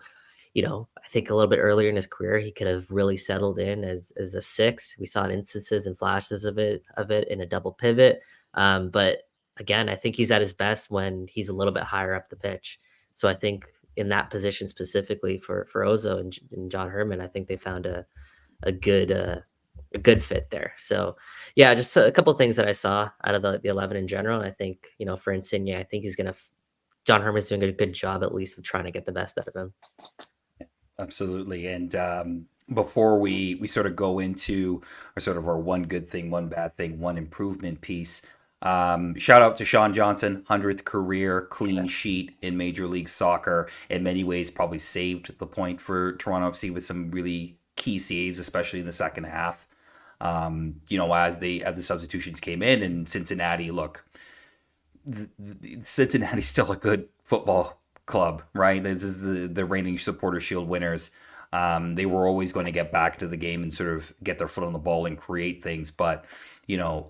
D: I think a little bit earlier in his career, he could have really settled in as a 6. We saw instances and flashes of it in a double pivot. But again, I think he's at his best when he's a little bit higher up the pitch. So I think in that position specifically for Ozo and John Herman, I think they found a good fit there. So yeah, just a couple of things that I saw out of the 11 in general. And I think, for Insigne, I think John Herman's doing a good job at least of trying to get the best out of him.
B: Absolutely. And before we sort of go into our one good thing, one bad thing, one improvement piece. Shout out to Sean Johnson, 100th career clean sheet in Major League Soccer. In many ways, probably saved the point for Toronto FC with some really key saves, especially in the second half. As the substitutions came in, and Cincinnati, look, Cincinnati's still a good football club, right? This is the reigning Supporter Shield winners. They were always going to get back to the game and sort of get their foot on the ball and create things. But,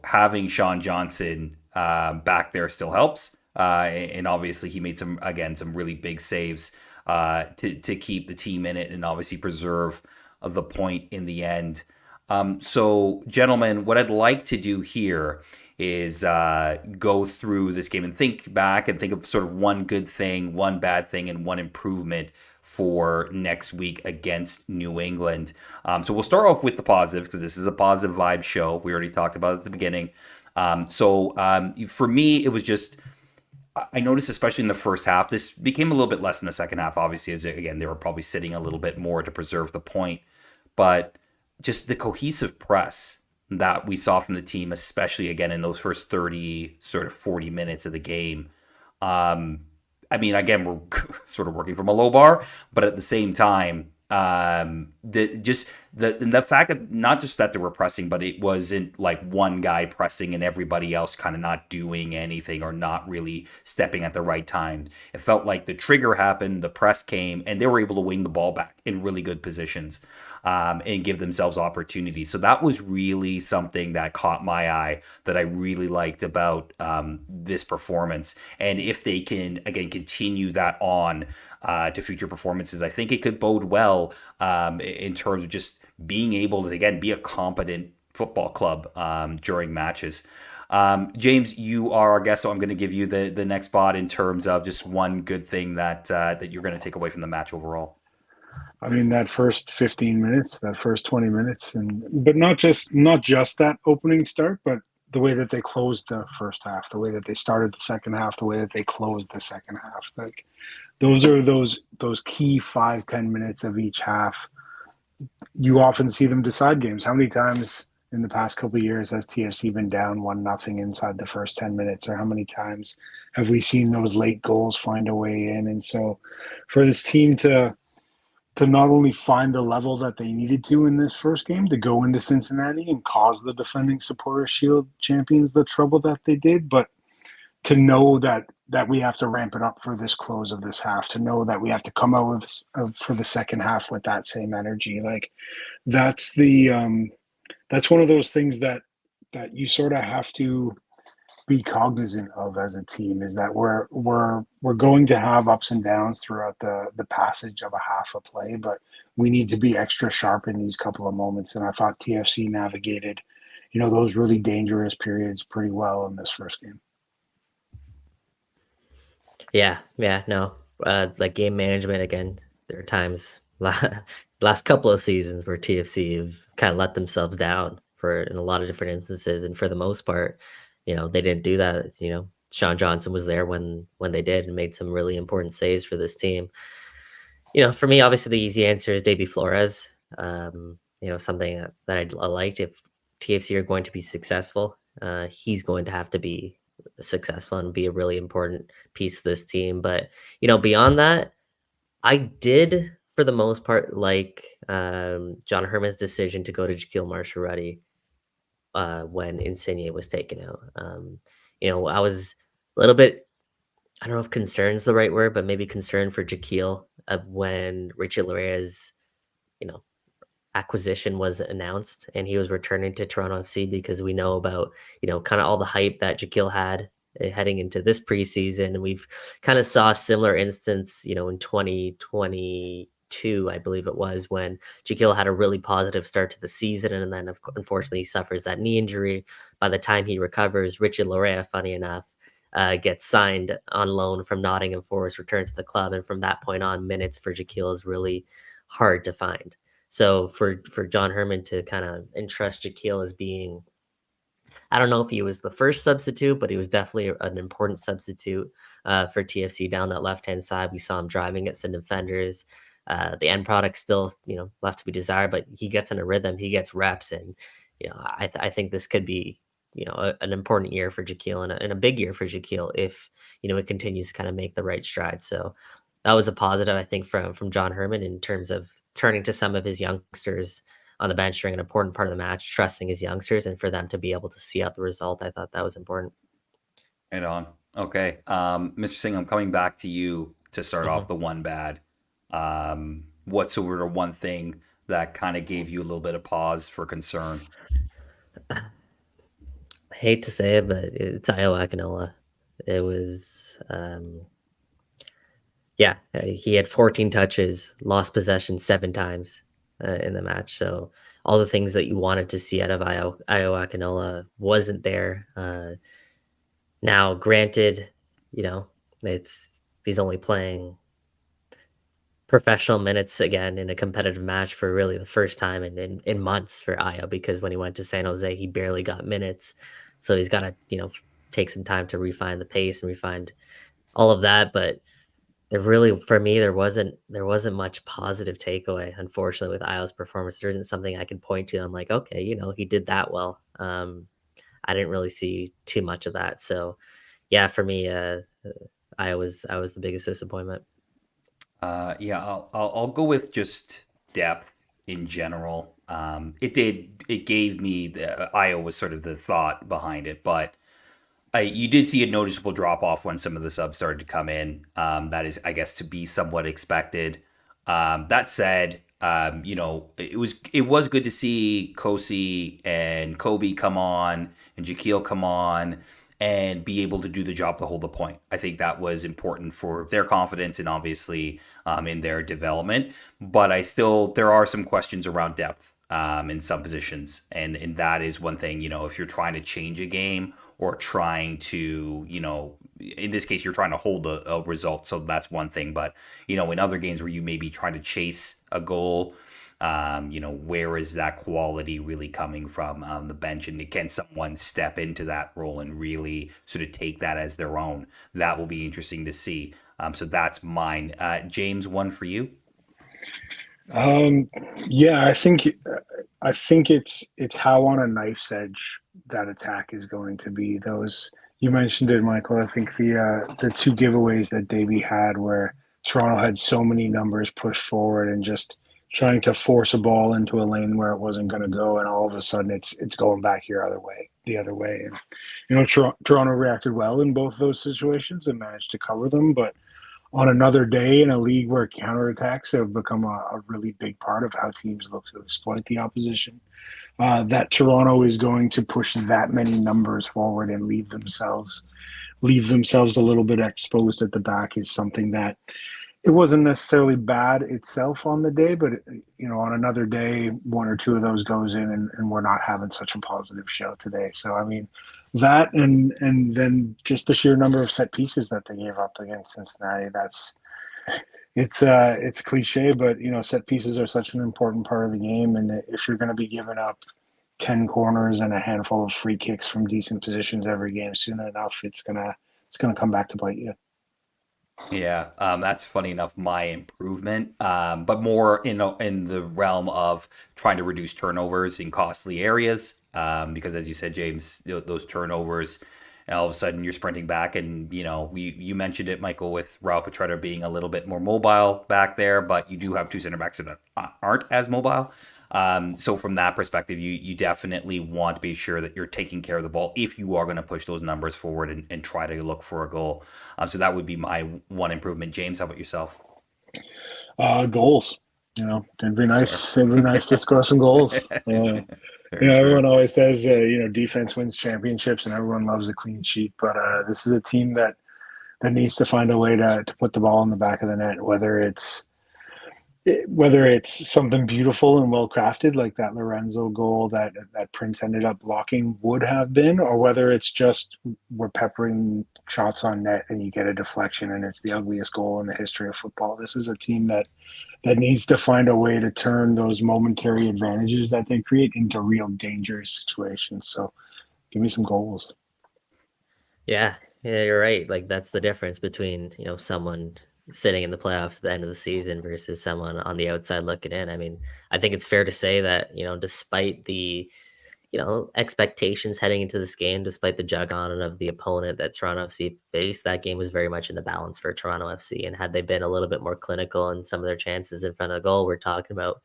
B: having Sean Johnson back there still helps. And obviously he made some really big saves to keep the team in it and obviously preserve the point in the end. So, gentlemen, what I'd like to do here is go through this game and think back and think of sort of one good thing, one bad thing, and one improvement for next week against New England. So we'll start off with the positive because this is a positive vibe show. We already talked about it at the beginning. For me, it was just, I noticed, especially in the first half, this became a little bit less in the second half, obviously, as again, they were probably sitting a little bit more to preserve the point. But just the cohesive press that we saw from the team, especially again in those first 30, sort of 40 minutes of the game. Again, we're sort of working from a low bar, but at the same time, the fact that not just that they were pressing, but it wasn't like one guy pressing and everybody else kind of not doing anything or not really stepping at the right time. It felt like the trigger happened, the press came, and they were able to wing the ball back in really good positions. And give themselves opportunities. So that was really something that caught my eye that I really liked about this performance. And if they can, again, continue that on to future performances, I think it could bode well in terms of just being able to, again, be a competent football club during matches. James, you are our guest, so I'm going to give you the next spot in terms of just one good thing that you're going to take away from the match overall.
C: That first 15 minutes, that first 20 minutes, but not just that opening start, but the way that they closed the first half, the way that they started the second half, the way that they closed the second half. Like those are those key 5-10 minutes of each half. You often see them decide games. How many times in the past couple of years has TFC been down 1-0 inside the first 10 minutes, or how many times have we seen those late goals find a way in? And so for this team to not only find the level that they needed to in this first game, to go into Cincinnati and cause the defending Supporter Shield champions the trouble that they did, but to know that we have to ramp it up for this close of this half, to know that we have to come out for the second half with that same energy. Like that's that's one of those things that you sort of have to be cognizant of as a team, is that we're going to have ups and downs throughout the passage of a half a play, but we need to be extra sharp in these couple of moments. And I thought TFC navigated, those really dangerous periods pretty well in this first game.
D: Yeah, no. Like game management, again, there are times last couple of seasons where TFC have kind of let themselves down in a lot of different instances, and for the most part, they didn't do that. Sean Johnson was there when they did and made some really important saves for this team. For me, obviously the easy answer is Deybi Flores. Something that I liked. If TFC are going to be successful, he's going to have to be successful and be a really important piece of this team. But, beyond that, I did, for the most part, like John Herman's decision to go to Jaquil Marcheretti when Insigne was taken out. I was a little bit, I don't know if concern is the right word, but maybe concerned for Jaquil when Richie Laryea's, acquisition was announced and he was returning to Toronto FC, because we know about, kind of all the hype that Jaquil had heading into this preseason. And we've kind of saw a similar instance, in 2022, I believe it was, when Jaquil had a really positive start to the season. And then unfortunately he suffers that knee injury. By the time he recovers, Richie Laryea, funny enough, gets signed on loan from Nottingham Forest, returns to the club. And from that point on, minutes for Jaquil is really hard to find. So for John Herman to kind of entrust Jaquil as being, I don't know if he was the first substitute, but he was definitely an important substitute for TFC down that left-hand side. We saw him driving at some defenders. The end product still, left to be desired, but he gets in a rhythm, he gets reps, and I think this could be an important year for Jaquil and a big year for Jaquil if it continues to kind of make the right stride. So that was a positive, I think, from John Herman in terms of turning to some of his youngsters on the bench during an important part of the match, trusting his youngsters, and for them to be able to see out the result. I thought that was important.
B: Right on. Okay. Mr. Singh, I'm coming back to you to start off
D: Mhm.
B: the one bad. What's sort of one thing that kind of gave you a little bit of pause for concern?
D: I hate to say it, but it's Iowa Akinola. It was, yeah, he had 14 touches, lost possession 7 times in the match. So all the things that you wanted to see out of Iowa Akinola wasn't there. Now, granted, you know, he's only playing professional minutes again in a competitive match for really the first time in months for Io, because when he went to San Jose, he barely got minutes. So he's got to, take some time to refine the pace and refine all of that. But there really, for me, there wasn't much positive takeaway, unfortunately, with Io's performance. There isn't something I can point to. I'm like, okay, he did that well. I didn't really see too much of that. So yeah, for me, I was the biggest disappointment.
B: Yeah, I'll go with just depth in general. It gave me Iowa was sort of the thought behind it, but you did see a noticeable drop off when some of the subs started to come in. That is, I guess, to be somewhat expected. That said, it was good to see Kosi and Kobe come on and Jaquil come on and be able to do the job to hold the point. I think that was important for their confidence and obviously in their development. But there are some questions around depth in some positions, and that is one thing. If you're trying to change a game or trying to, in this case, you're trying to hold a result. So that's one thing. But, in other games where you may be trying to chase a goal, where is that quality really coming from on the bench? And can someone step into that role and really sort of take that as their own? That will be interesting to see. So that's mine. James, one for you.
C: Yeah, I think it's how on a knife's edge that attack is going to be. Those you mentioned it, Michael. I think the two giveaways that Deybi had, where Toronto had so many numbers pushed forward and just trying to force a ball into a lane where it wasn't going to go, and all of a sudden it's going back the other way. And Toronto reacted well in both those situations and managed to cover them, but on another day in a league where counterattacks have become a really big part of how teams look to exploit the opposition, that Toronto is going to push that many numbers forward and leave themselves a little bit exposed at the back is something that it wasn't necessarily bad itself on the day, but on another day, one or two of those goes in, and we're not having such a positive show today. So I mean, that and then just the sheer number of set pieces that they gave up against Cincinnati. It's cliche, but set pieces are such an important part of the game, and if you're going to be giving up 10 corners and a handful of free kicks from decent positions every game, soon enough it's gonna come back to bite you.
B: Yeah, that's funny enough. My improvement, but more in the realm of trying to reduce turnovers in costly areas. Because as you said, James, those turnovers, and all of a sudden you're sprinting back, and you mentioned it, Michael, with Raul Petretta being a little bit more mobile back there, but you do have two center backs that aren't as mobile. So from that perspective, you definitely want to be sure that you're taking care of the ball if you are going to push those numbers forward and try to look for a goal. So that would be my one improvement. James, how about yourself?
C: Goals. It'd be nice. It'd be nice to score some goals.
B: Very true.
C: Everyone always says, defense wins championships, and everyone loves a clean sheet. But this is a team that needs to find a way to put the ball in the back of the net, whether it's something beautiful and well crafted like that Lorenzo goal that Prince ended up blocking would have been, or whether it's just we're peppering shots on net and you get a deflection and it's the ugliest goal in the history of football. This is a team that needs to find a way to turn those momentary advantages that they create into real dangerous situations. So give me some goals.
D: Yeah, yeah, you're right. Like that's the difference between someone sitting in the playoffs at the end of the season versus someone on the outside looking in. I mean, I think it's fair to say that, despite the, expectations heading into this game, despite the juggernaut of the opponent that Toronto FC faced, that game was very much in the balance for Toronto FC. And had they been a little bit more clinical in some of their chances in front of the goal, we're talking about,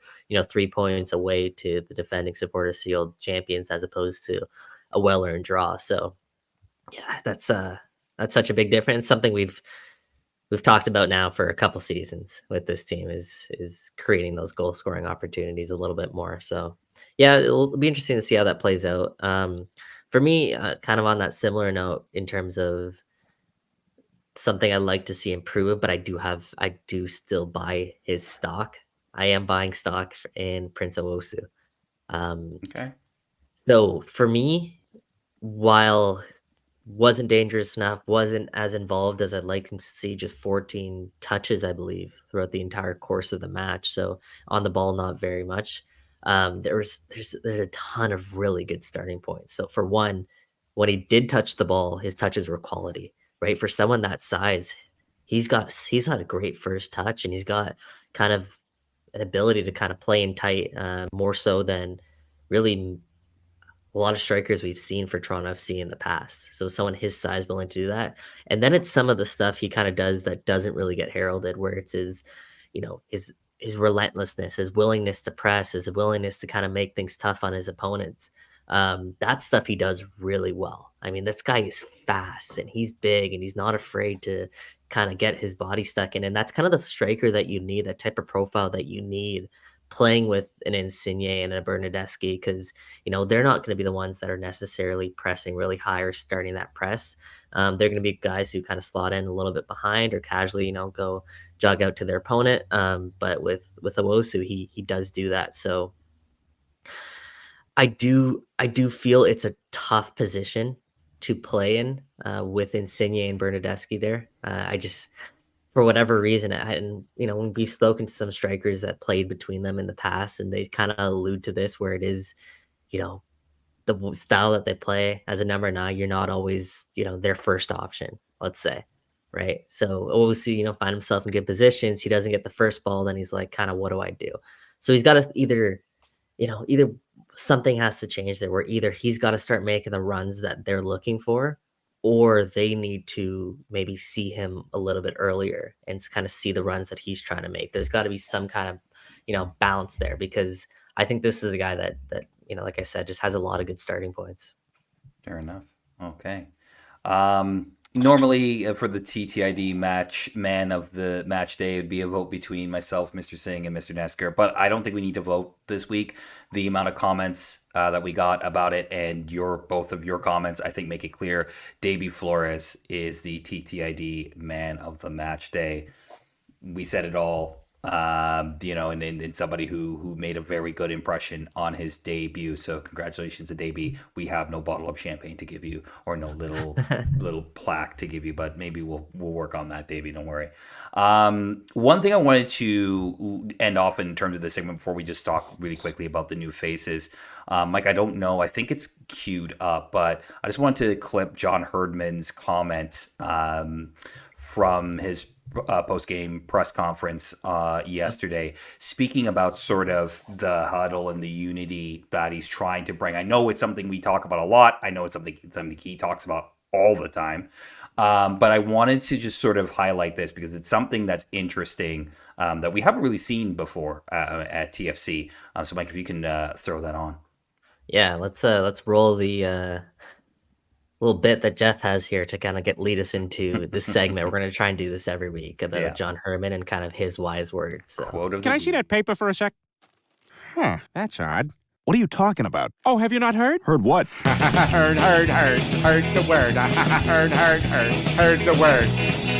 D: 3 points away to the defending Supporters Shield champions as opposed to a well-earned draw. So yeah, that's such a big difference. Something we've talked about now for a couple seasons with this team is creating those goal scoring opportunities a little bit more. So yeah, it'll be interesting to see how that plays out. For me, kind of on that similar note in terms of something I'd like to see improve, but I do still buy his stock. I am buying stock in Prince Owusu.
B: Okay.
D: So for me, while wasn't dangerous enough, wasn't as involved as I'd like him to see, just 14 touches, I believe, throughout the entire course of the match. So on the ball, not very much. There's a ton of really good starting points. So for one, when he did touch the ball, his touches were quality, right? For someone that size, he's got a great first touch, and he's got kind of an ability to kind of play in tight, more so than really a lot of strikers we've seen for Toronto FC in the past. So someone his size willing to do that. And then it's some of the stuff he kind of does that doesn't really get heralded, where it's his, his relentlessness, his willingness to press, his willingness to kind of make things tough on his opponents. That stuff he does really well. I mean, this guy is fast and he's big and he's not afraid to kind of get his body stuck in. And that's kind of the striker that you need, that type of profile that you need playing with an Insigne and a Bernadeschi, because they're not going to be the ones that are necessarily pressing really high or starting that press. They're going to be guys who kind of slot in a little bit behind or casually, go jog out to their opponent. But with Owusu, he does do that. So I do feel it's a tough position to play in with Insigne and Bernadeschi there. I just, for whatever reason, when we've spoken to some strikers that played between them in the past, and they kind of allude to this, where it is, the style that they play as a number 9, you're not always, their first option, let's say, right? So obviously, find himself in good positions. He doesn't get the first ball, then he's like, kind of, what do I do? So he's got to either something has to change there, where either he's got to start making the runs that they're looking for, or they need to maybe see him a little bit earlier and kind of see the runs that he's trying to make. There's got to be some kind of, balance there, because I think this is a guy that, like I said, just has a lot of good starting points.
B: Fair enough. Okay. Normally for the TTID match, man of the match day, it would be a vote between myself, Mr. Singh, and Mr. Nesker. But I don't think we need to vote this week. The amount of comments that we got about it and both of your comments, I think, make it clear. Deybi Flores is the TTID man of the match day. We said it all. And somebody who made a very good impression on his debut. So congratulations to Deybi. We have no bottle of champagne to give you, or no little plaque to give you, but maybe we'll work on that, Deybi. Don't worry. One thing I wanted to end off in terms of this segment before we just talk really quickly about the new faces. Mike, I don't know. I think it's queued up, but I just wanted to clip John Herdman's comment from his post-game press conference yesterday, speaking about sort of the huddle and the unity that he's trying to bring. I know it's something we talk about a lot. I know it's something he talks about all the time. But I wanted to just sort of highlight this because it's something that's interesting that we haven't really seen before at TFC. So Mike, if you can throw that on.
D: Yeah, let's roll the little bit that Jeff has here to kind of lead us into this segment. We're going to try and do this every week about John Herdman and kind of his wise words. So.
B: Quote of
E: Can I see that paper for a sec? Huh, that's odd. What are you talking about? Oh, have you not heard? Heard what? heard the word. heard the word.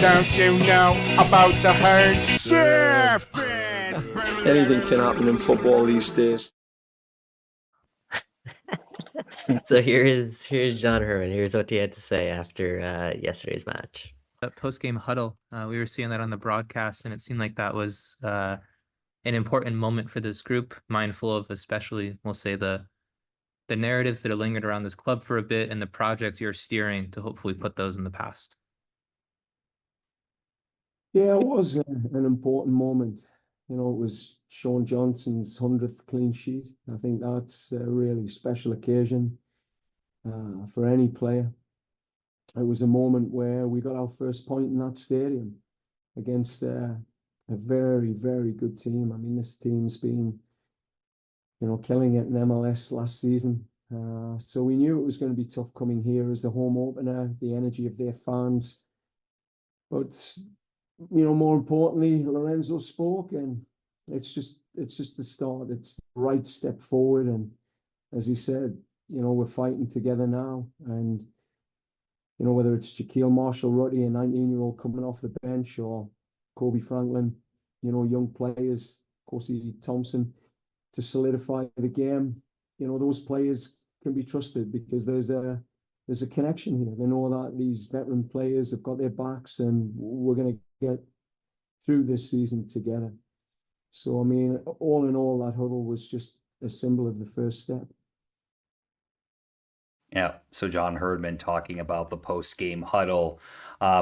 E: Don't you know about the herd? Surfing!
F: Anything can happen in football these days.
D: So here's John Herdman. Here's what he had to say after yesterday's match.
G: That post-game huddle, we were seeing that on the broadcast, and it seemed like that was an important moment for this group, mindful of especially, we'll say, the narratives that have lingered around this club for a bit and the project you're steering to hopefully put those in the past.
H: Yeah, it was an important moment. You know, it was Sean Johnson's 100th clean sheet. I think that's a really special occasion for any player. It was a moment where we got our first point in that stadium against a very, very good team. I mean, this team's been, killing it in MLS last season. So we knew it was going to be tough coming here as a home opener, the energy of their fans. But more importantly, Lorenzo spoke, and it's just the start. It's the right step forward, and as he said, we're fighting together now. And whether it's Shaquille Marshall-Rutty, a 19-year-old coming off the bench, or Kobe Franklin, young players, Corsi Thompson, to solidify the game. Those players can be trusted because there's a connection here. They know that these veteran players have got their backs, and we're going to get through this season together. So, I mean, all in all, that huddle was just a symbol of the first step.
B: Yeah, so John Herdman talking about the post-game huddle,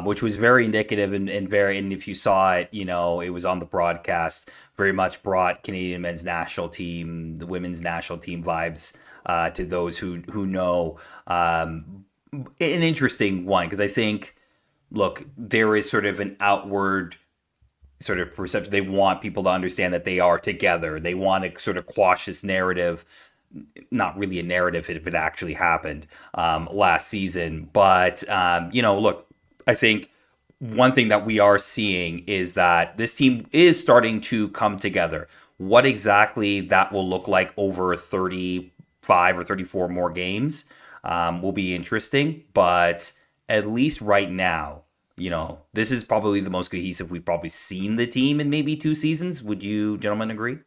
B: which was very indicative and if you saw it, it was on the broadcast, very much brought Canadian men's national team, the women's national team vibes to those who know. An interesting one, because I think, look, there is sort of an outward sort of perception. They want people to understand that they are together. They want to sort of quash this narrative. Not really a narrative if it actually happened last season. But, look, I think one thing that we are seeing is that this team is starting to come together. What exactly that will look like over 35 or 34 more games will be interesting. But at least right now, this is probably the most cohesive we've probably seen the team in maybe 2 seasons. Would you gentlemen agree?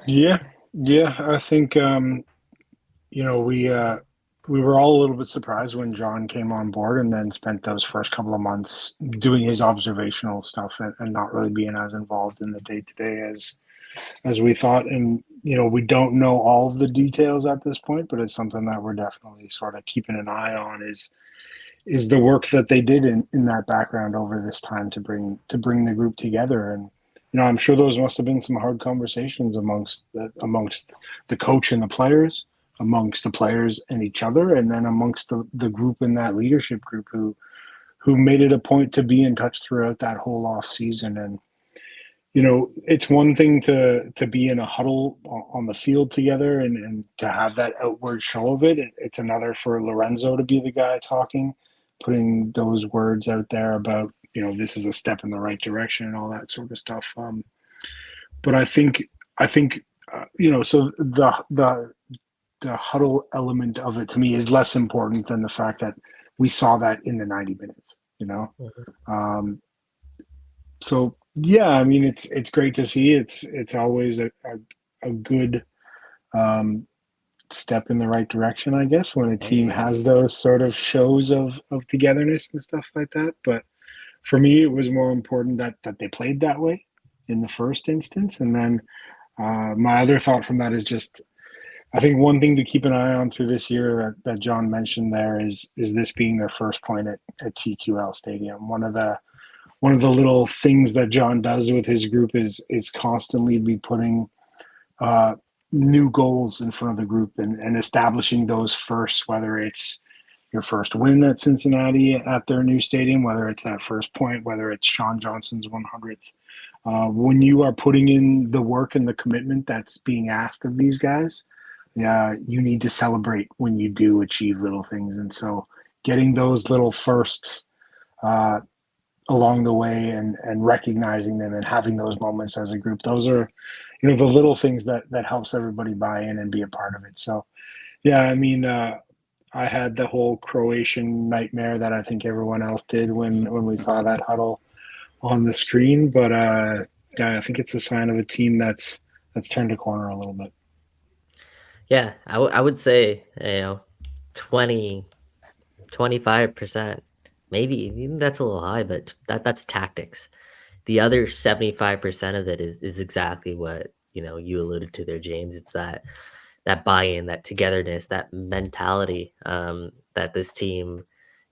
C: Yeah, I think we were all a little bit surprised when John came on board and then spent those first couple of months doing his observational stuff and not really being as involved in the day-to-day as we thought. And we don't know all of the details at this point, but it's something that we're definitely sort of keeping an eye on is the work that they did in that background over this time to bring the group together. And I'm sure those must have been some hard conversations amongst the coach and the players, amongst the players and each other, and then amongst the group in that leadership group who made it a point to be in touch throughout that whole off season. And it's one thing to be in a huddle on the field together and to have that outward show of it. It's another for Lorenzo to be the guy talking, putting those words out there about, this is a step in the right direction and all that sort of stuff. But I think, so the huddle element of it to me is less important than the fact that we saw that in the 90 minutes, So yeah, I mean, it's great to see. It's always a good step in the right direction, I guess, when a team has those sort of shows of togetherness and stuff like that. But for me, it was more important that they played that way in the first instance. And then my other thought from that is just, I think one thing to keep an eye on through this year that John mentioned there is this being their first point at TQL Stadium. One of the little things that John does with his group is constantly be putting new goals in front of the group and establishing those first, whether it's your first win at Cincinnati at their new stadium, whether it's that first point, whether it's Sean Johnson's 100th. When you are putting in the work and the commitment that's being asked of these guys, you need to celebrate when you do achieve little things. And so getting those little firsts along the way and recognizing them and having those moments as a group, those are, the little things that helps everybody buy in and be a part of it. So, yeah, I mean, I had the whole Croatian nightmare that I think everyone else did when we saw that huddle on the screen. But I think it's a sign of a team that's turned a corner a little bit.
D: Yeah, I would say 20, 25%, maybe even that's a little high, but that's tactics. The other 75% of it is exactly what you alluded to there, James. It's that buy-in, that togetherness, that mentality that this team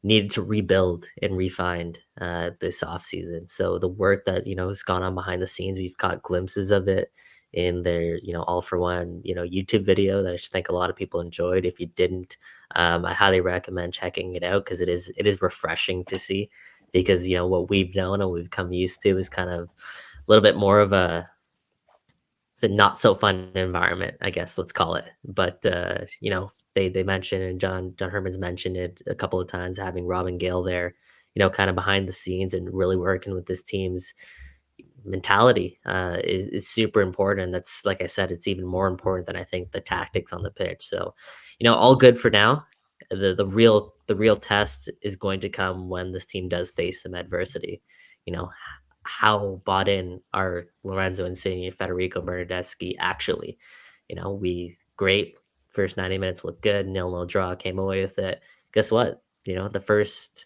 D: needed to rebuild and refine this offseason. So the work that, has gone on behind the scenes, we've caught glimpses of it in their, All for One, YouTube video that I think a lot of people enjoyed. If you didn't, I highly recommend checking it out because it is refreshing to see, because, what we've known and we've come used to is kind of a little bit more of it's a not so fun environment, I guess, let's call it. But they mentioned, and John Herman's mentioned it a couple of times, having Robin Gale there, kind of behind the scenes and really working with this team's mentality is super important. And that's, like I said, it's even more important than I think the tactics on the pitch. So, all good for now. The real test is going to come when this team does face some adversity. How bought in are Lorenzo Insigne and Federico Bernardeschi actually? We great first 90 minutes looked good, 0-0 draw, came away with it. Guess what? The first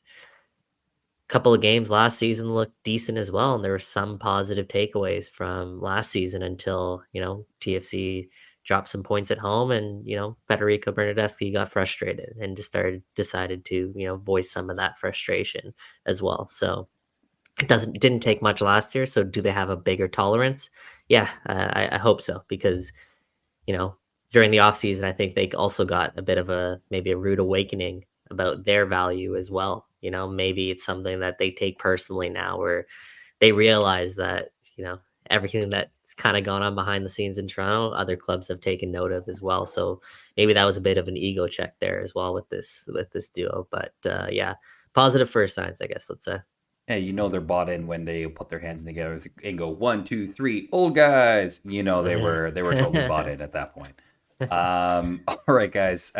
D: couple of games last season looked decent as well, and there were some positive takeaways from last season until TFC dropped some points at home, and Federico Bernardeschi got frustrated and decided to voice some of that frustration as well. So it didn't take much last year. So do they have a bigger tolerance? Yeah, I hope so, because during the offseason, I think they also got a bit of maybe a rude awakening about their value as well. Maybe it's something that they take personally now, where they realize that everything that's kind of gone on behind the scenes in Toronto, other clubs have taken note of as well. So maybe that was a bit of an ego check there as well with this duo. But yeah, positive first signs, I guess, let's say.
B: Hey, they're bought in when they put their hands together and go 1, 2, 3, old guys. They were totally bought in at that point. All right, guys.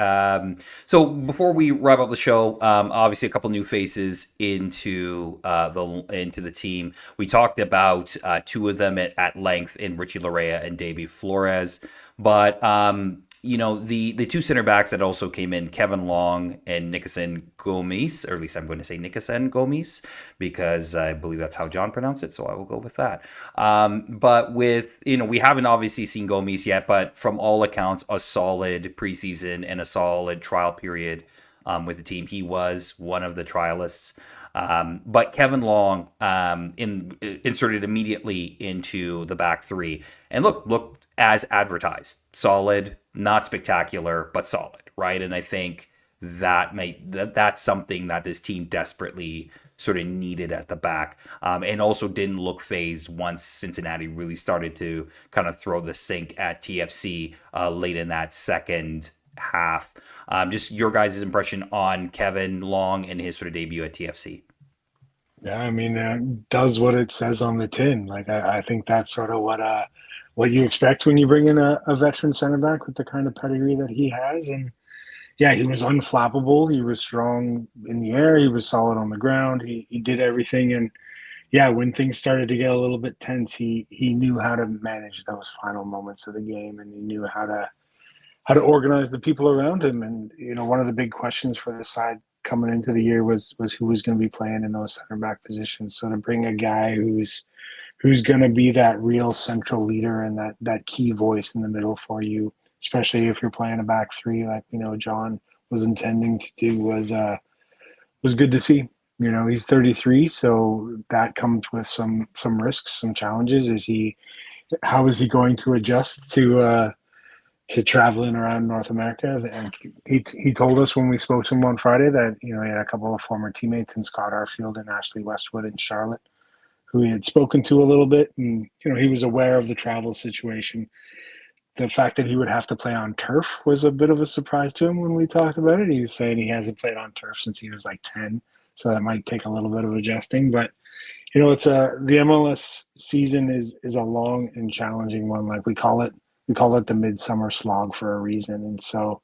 B: So before we wrap up the show, obviously a couple new faces into the team. We talked about two of them at length in Richie Laryea and Deybi Flores, but the two center backs that also came in, Kevin Long and Nickerson Gomes, or at least I'm going to say Nickerson Gomes because I believe that's how John pronounced it, so I will go with that. But with, we haven't obviously seen Gomes yet, but from all accounts, a solid preseason and a solid trial period with the team. He was one of the trialists. But Kevin Long inserted immediately into the back three and looked as advertised. Solid, not spectacular, but solid, right? And I think that's something that this team desperately sort of needed at the back, and also didn't look phased once Cincinnati really started to kind of throw the sink at TFC late in that second half. Just your guys' impression on Kevin Long and his sort of debut at TFC.
C: Yeah, I mean, does what it says on the tin. Like, I think that's sort of what you expect when you bring in a veteran center back with the kind of pedigree that he has. And yeah, he was unflappable. He was strong in the air. He was solid on the ground. He did everything. And yeah, when things started to get a little bit tense, he knew how to manage those final moments of the game, and he knew how to organize the people around him. And one of the big questions for the side coming into the year was who was going to be playing in those center back positions. So to bring a guy who's going to be that real central leader and that key voice in the middle for you, especially if you're playing a back three like John was intending to do, was good to see. He's 33, so that comes with some risks, some challenges. How is he going to adjust to traveling around North America? And he told us when we spoke to him on Friday that he had a couple of former teammates in Scott Arfield and Ashley Westwood in Charlotte who he had spoken to a little bit, and he was aware of the travel situation. The fact that he would have to play on turf was a bit of a surprise to him when we talked about it. He was saying he hasn't played on turf since he was like 10, so that might take a little bit of adjusting. But it's the MLS season is a long and challenging one. Like we call it the midsummer slog for a reason. And so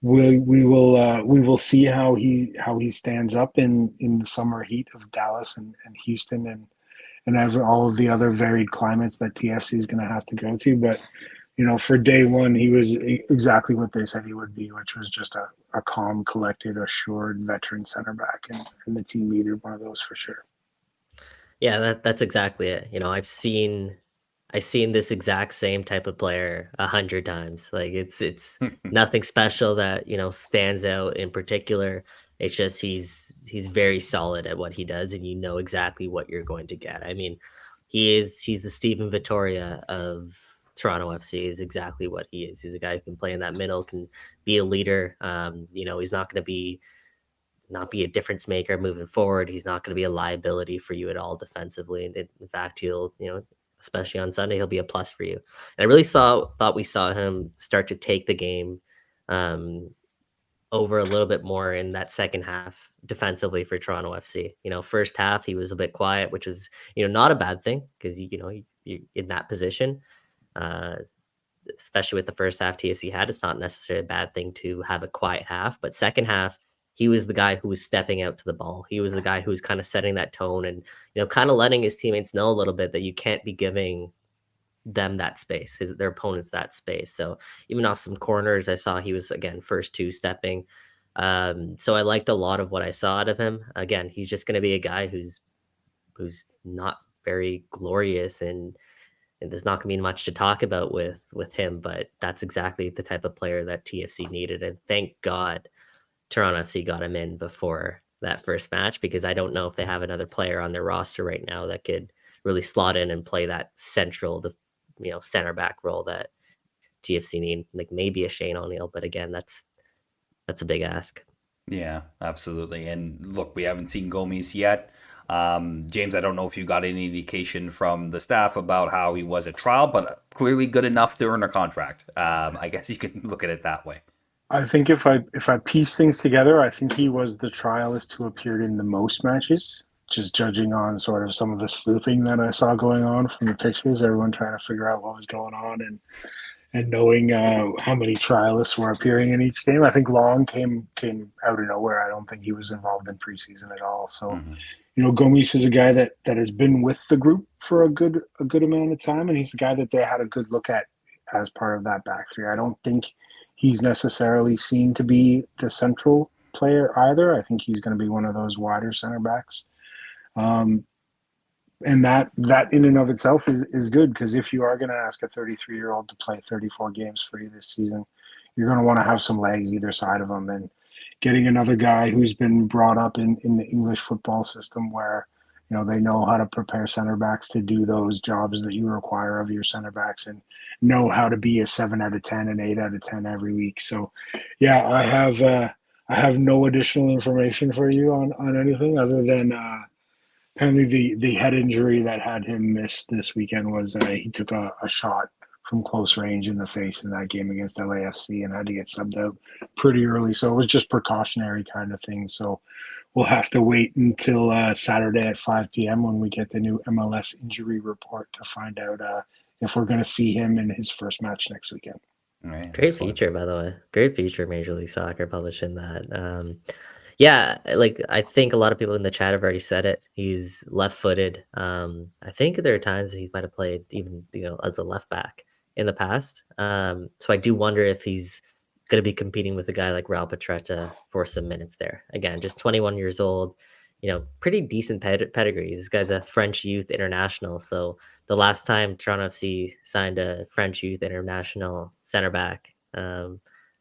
C: we will see how he stands up in the summer heat of Dallas and Houston and all of the other varied climates that TFC is going to have to go to. But for day one, he was exactly what they said he would be, which was just a calm, collected, assured veteran center back, and the team needed one of those for sure.
D: Yeah, that's exactly it. I've seen this exact same type of player 100 times. Like it's nothing special that stands out in particular. It's just he's very solid at what he does, and you know exactly what you're going to get. I mean, he's the Steven Vittoria of Toronto FC is exactly what he is. He's a guy who can play in that middle, can be a leader. He's not going to not be a difference maker moving forward. He's not going to be a liability for you at all defensively. And in fact, he'll, especially on Sunday, he'll be a plus for you. And I really thought we saw him start to take the game over a little bit more in that second half defensively for Toronto FC. First half he was a bit quiet, which was, not a bad thing because you're in that position. Especially with the first half TFC had, it's not necessarily a bad thing to have a quiet half. But second half, he was the guy who was stepping out to the ball. He was the guy who was kind of setting that tone and, kind of letting his teammates know a little bit that you can't be giving them that space, their opponents that space. So even off some corners, I saw he was, again, first two stepping. So I liked a lot of what I saw out of him. Again, he's just going to be a guy who's not very glorious, and there's not going to be much to talk about with him, but that's exactly the type of player that TFC needed. And thank God Toronto FC got him in before that first match, because I don't know if they have another player on their roster right now that could really slot in and play that central, center back role that TFC need. Like maybe a Shane O'Neill, but again, that's a big ask.
B: Yeah, absolutely. And look, we haven't seen Gomes yet. James, I don't know if you got any indication from the staff about how he was at trial, but clearly good enough to earn a contract. I guess you can look at it that way.
C: I think if I piece things together, I think he was the trialist who appeared in the most matches, just judging on sort of some of the sleuthing that I saw going on from the pictures, everyone trying to figure out what was going on and knowing how many trialists were appearing in each game. I think Long came out of nowhere. I don't think he was involved in preseason at all. So, Gomes is a guy that has been with the group for a good amount of time, and he's a guy that they had a good look at as part of that back three. I don't think he's necessarily seen to be the central player either. I think he's going to be one of those wider center backs. And that in and of itself is good, because if you are going to ask a 33-year-old to play 34 games for you this season, you're going to want to have some legs either side of him. And getting another guy who's been brought up in the English football system where, they know how to prepare center backs to do those jobs that you require of your center backs and know how to be a 7 out of 10 and 8 out of 10 every week. So, yeah, I have no additional information for you on anything other than apparently the head injury that had him miss this weekend was he took a shot from close range in the face in that game against LAFC and had to get subbed out pretty early. So it was just precautionary kind of thing. So we'll have to wait until Saturday at 5 p.m. when we get the new MLS injury report to find out if we're going to see him in his first match next weekend.
B: Right,
D: Great feature, by the way. Great feature, Major League Soccer publishing that. Yeah, like I think a lot of people in the chat have already said it. He's left-footed. I think there are times he might have played even as a left back in the past. So I do wonder if he's going to be competing with a guy like Raul Petretta for some minutes there. Again, just 21 years old, pretty decent pedigree. This guy's a French youth international. So the last time Toronto FC signed a French youth international center back, I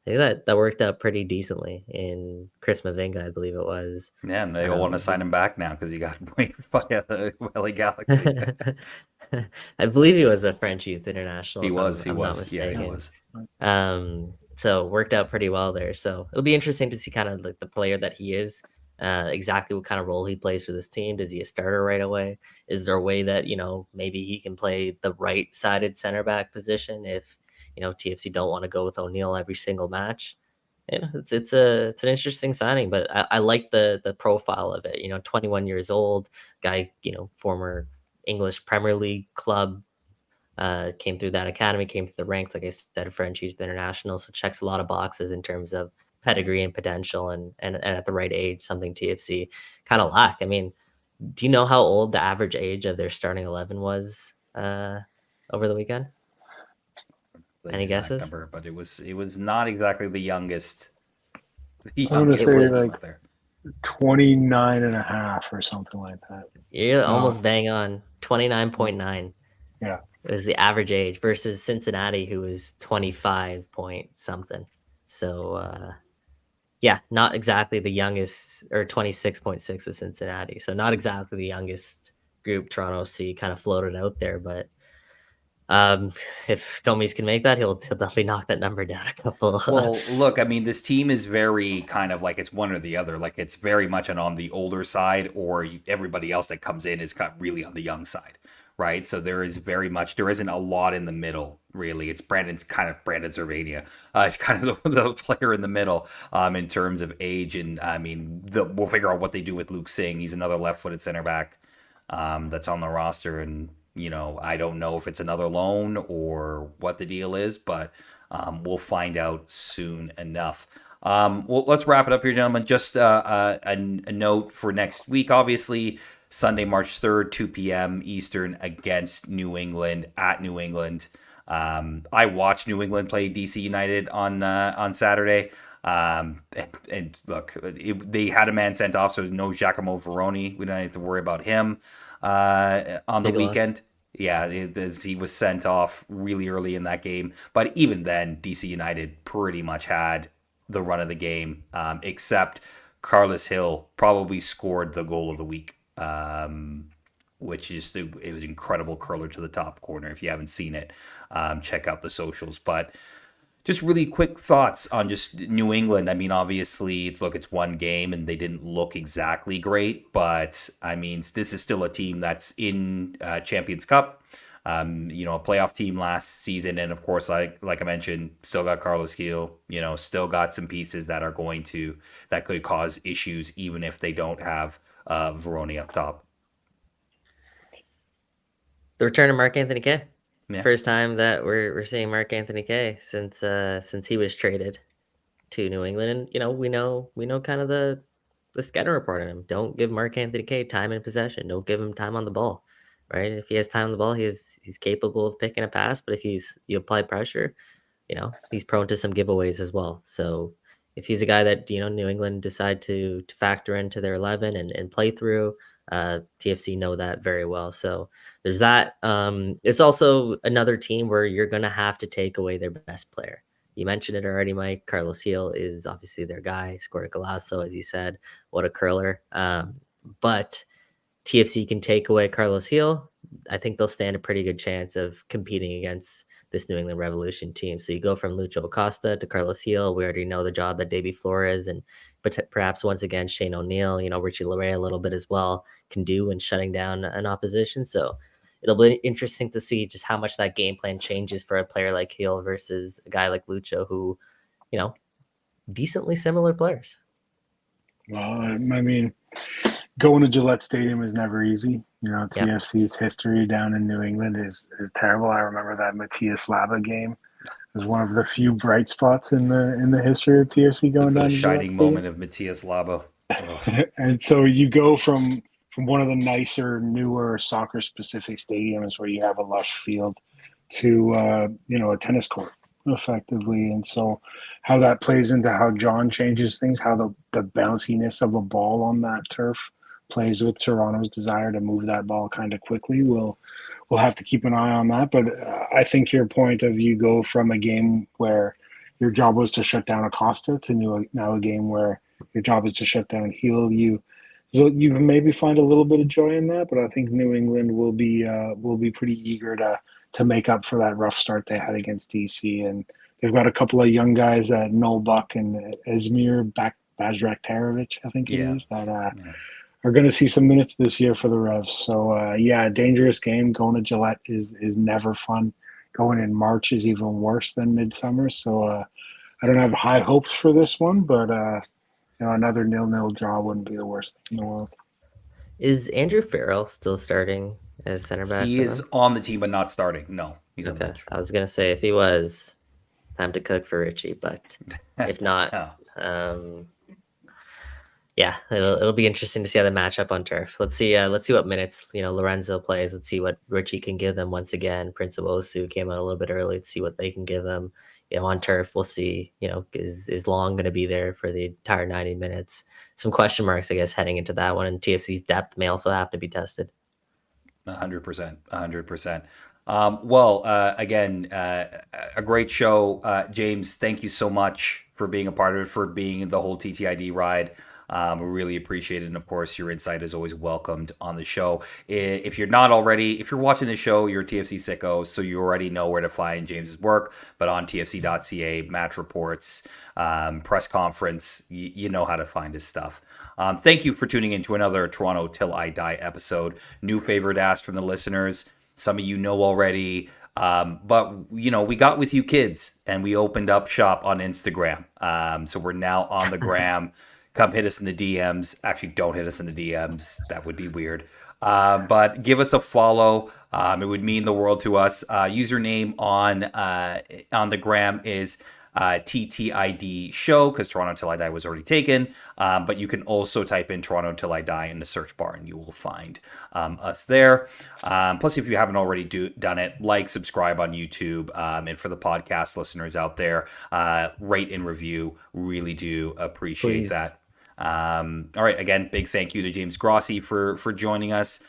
D: think that worked out pretty decently in Chris Mavinga, I believe it was.
B: Yeah, and they all want to sign him back now because he got waived by the LA Galaxy.
D: I believe he was a French youth international.
B: He was. Yeah, he was.
D: So worked out pretty well there. So it'll be interesting to see kind of like the player that he is, exactly what kind of role he plays for this team. Does he a starter right away? Is there a way that, maybe he can play the right-sided center back position if, TFC don't want to go with O'Neill every single match? It's an interesting signing, but I like the profile of it. 21 years old guy, former English Premier League club, came through that academy, came through the ranks, like I said, French youth international, so checks a lot of boxes in terms of pedigree and potential, and at the right age, something TFC kind of lack. I mean, do you know how old the average age of their starting 11 was over the weekend? Any guesses?
B: Number, but it was not exactly the youngest.
C: I'm going to say like 29 and a half or something like that.
D: You're almost bang on. 29.9.
C: Yeah.
D: It was the average age versus Cincinnati, who was 25 point something. So, Yeah, not exactly the youngest, or 26.6 with Cincinnati. So not exactly the youngest group Toronto FC kind of floated out there, but if Gomes can make that, he'll definitely knock that number down a couple.
B: Well, look, I mean, this team is very kind of like it's one or the other. Like it's very much on the older side, or everybody else that comes in is kind of really on the young side, right? So there isn't a lot in the middle, really. It's Brandon Servania. It's kind of the player in the middle in terms of age. And I mean, we'll figure out what they do with Luke Singh. He's another left-footed center back that's on the roster. And, I don't know if it's another loan or what the deal is, but we'll find out soon enough. Well, let's wrap it up here, gentlemen. Just a note for next week. Obviously, Sunday, March 3rd, 2 p.m. Eastern against New England at New England. I watched New England play DC United on Saturday. And look, they had a man sent off, so no Giacomo Veroni. We don't have to worry about him on the weekend. Yeah, he was sent off really early in that game. But even then, DC United pretty much had the run of the game, except Carlos Hill probably scored the goal of the week, which it was incredible curler to the top corner. If you haven't seen it, check out the socials. But just really quick thoughts on just New England. I mean, obviously, it's one game and they didn't look exactly great, but I mean, this is still a team that's in Champions Cup, a playoff team last season, and of course, like I mentioned, still got Carlos Gil. Still got some pieces that could cause issues, even if they don't have Veroni up top.
D: The return of Mark Anthony Kaye.
B: Yeah.
D: First time that we're seeing Mark Anthony Kaye since he was traded to New England, and we know kind of the scouting report on him. Don't give Mark Anthony Kaye time in possession. Don't give him time on the ball, right? If he has time on the ball, he's capable of picking a pass. But if you apply pressure, he's prone to some giveaways as well. So if he's a guy that New England decide to factor into their 11 and play through. TFC know that very well. So there's that. It's also another team where you're going to have to take away their best player. You mentioned it already, Mike. Carlos Gil is obviously their guy. Scored a golazo, as you said. What a curler. But TFC can take away Carlos Gil. I think they'll stand a pretty good chance of competing against this New England Revolution team. So you go from Lucho Acosta to Carlos Gil. We already know the job that Deybi Flores and perhaps once again Shane O'Neill, Richie Laryea a little bit as well can do in shutting down an opposition. So it'll be interesting to see just how much that game plan changes for a player like Gil versus a guy like Lucho, who, decently similar players.
C: Well, I mean, going to Gillette Stadium is never easy. TFC's history down in New England is terrible. I remember that Matthias Laba game was one of the few bright spots in the history of TFC going down.
B: The shining moment of Matthias Laba.
C: And so you go from one of the nicer, newer soccer-specific stadiums where you have a lush field to a tennis court, effectively. And so how that plays into how John changes things, how the bounciness of a ball on that turf plays with Toronto's desire to move that ball kind of quickly. We'll have to keep an eye on that. But I think your point of you go from a game where your job was to shut down Acosta to now a game where your job is to shut down Gil. You maybe find a little bit of joy in that, but I think New England will be pretty eager to make up for that rough start they had against DC. And they've got a couple of young guys, Noel Buck and Esmir Bajraktarovic, I think it is, that are going to see some minutes this year for the Revs. So, dangerous game. Going to Gillette is never fun. Going in March is even worse than midsummer. So I don't have high hopes for this one, but another 0-0 draw wouldn't be the worst thing in the world.
D: Is Andrew Farrell still starting as center back?
B: He is on the team, but not starting. No, he's on the bench.
D: I was going to say, if he was, time to cook for Richie, but if not, yeah, it'll be interesting to see how they match up on turf. Let's see what minutes Lorenzo plays. Let's see what Richie can give them once again. Prince of Osu came out a little bit early. Let's see what they can give them. On turf, we'll see. Is Long going to be there for the entire 90 minutes? Some question marks, I guess, heading into that one. And TFC's depth may also have to be tested.
B: 100%. 100%. Again, a great show. James, thank you so much for being a part of it, for being the whole TTID ride. We really appreciate it. And of course, your insight is always welcomed on the show. If you're not already, if you're watching the show, you're a TFC sicko, so you already know where to find James's work. But on tfc.ca, match reports, press conference, you know how to find his stuff. Thank you for tuning in to another Toronto Till I Die episode. New favorite ask from the listeners. Some of you know already. But, you know, we got with you kids and we opened up shop on Instagram. So we're now on the gram. Come hit us in the DMs. Actually, don't hit us in the DMs. That would be weird. But give us a follow. It would mean the world to us. Username on the gram is TTID show, because Toronto Till I Die was already taken. But you can also type in Toronto Till I Die in the search bar and you will find us there. Plus, if you haven't already done it, like, subscribe on YouTube. And for the podcast listeners out there, rate and review. Really do appreciate that. All right, again, big thank you to James Grossi for joining us.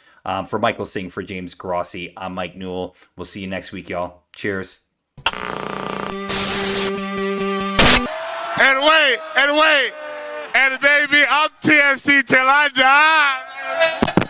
B: For Michael Singh, for James Grossi, I'm Mike Newell. We'll see you next week, y'all. Cheers.
A: And wait, and baby, I'm TFC till I die.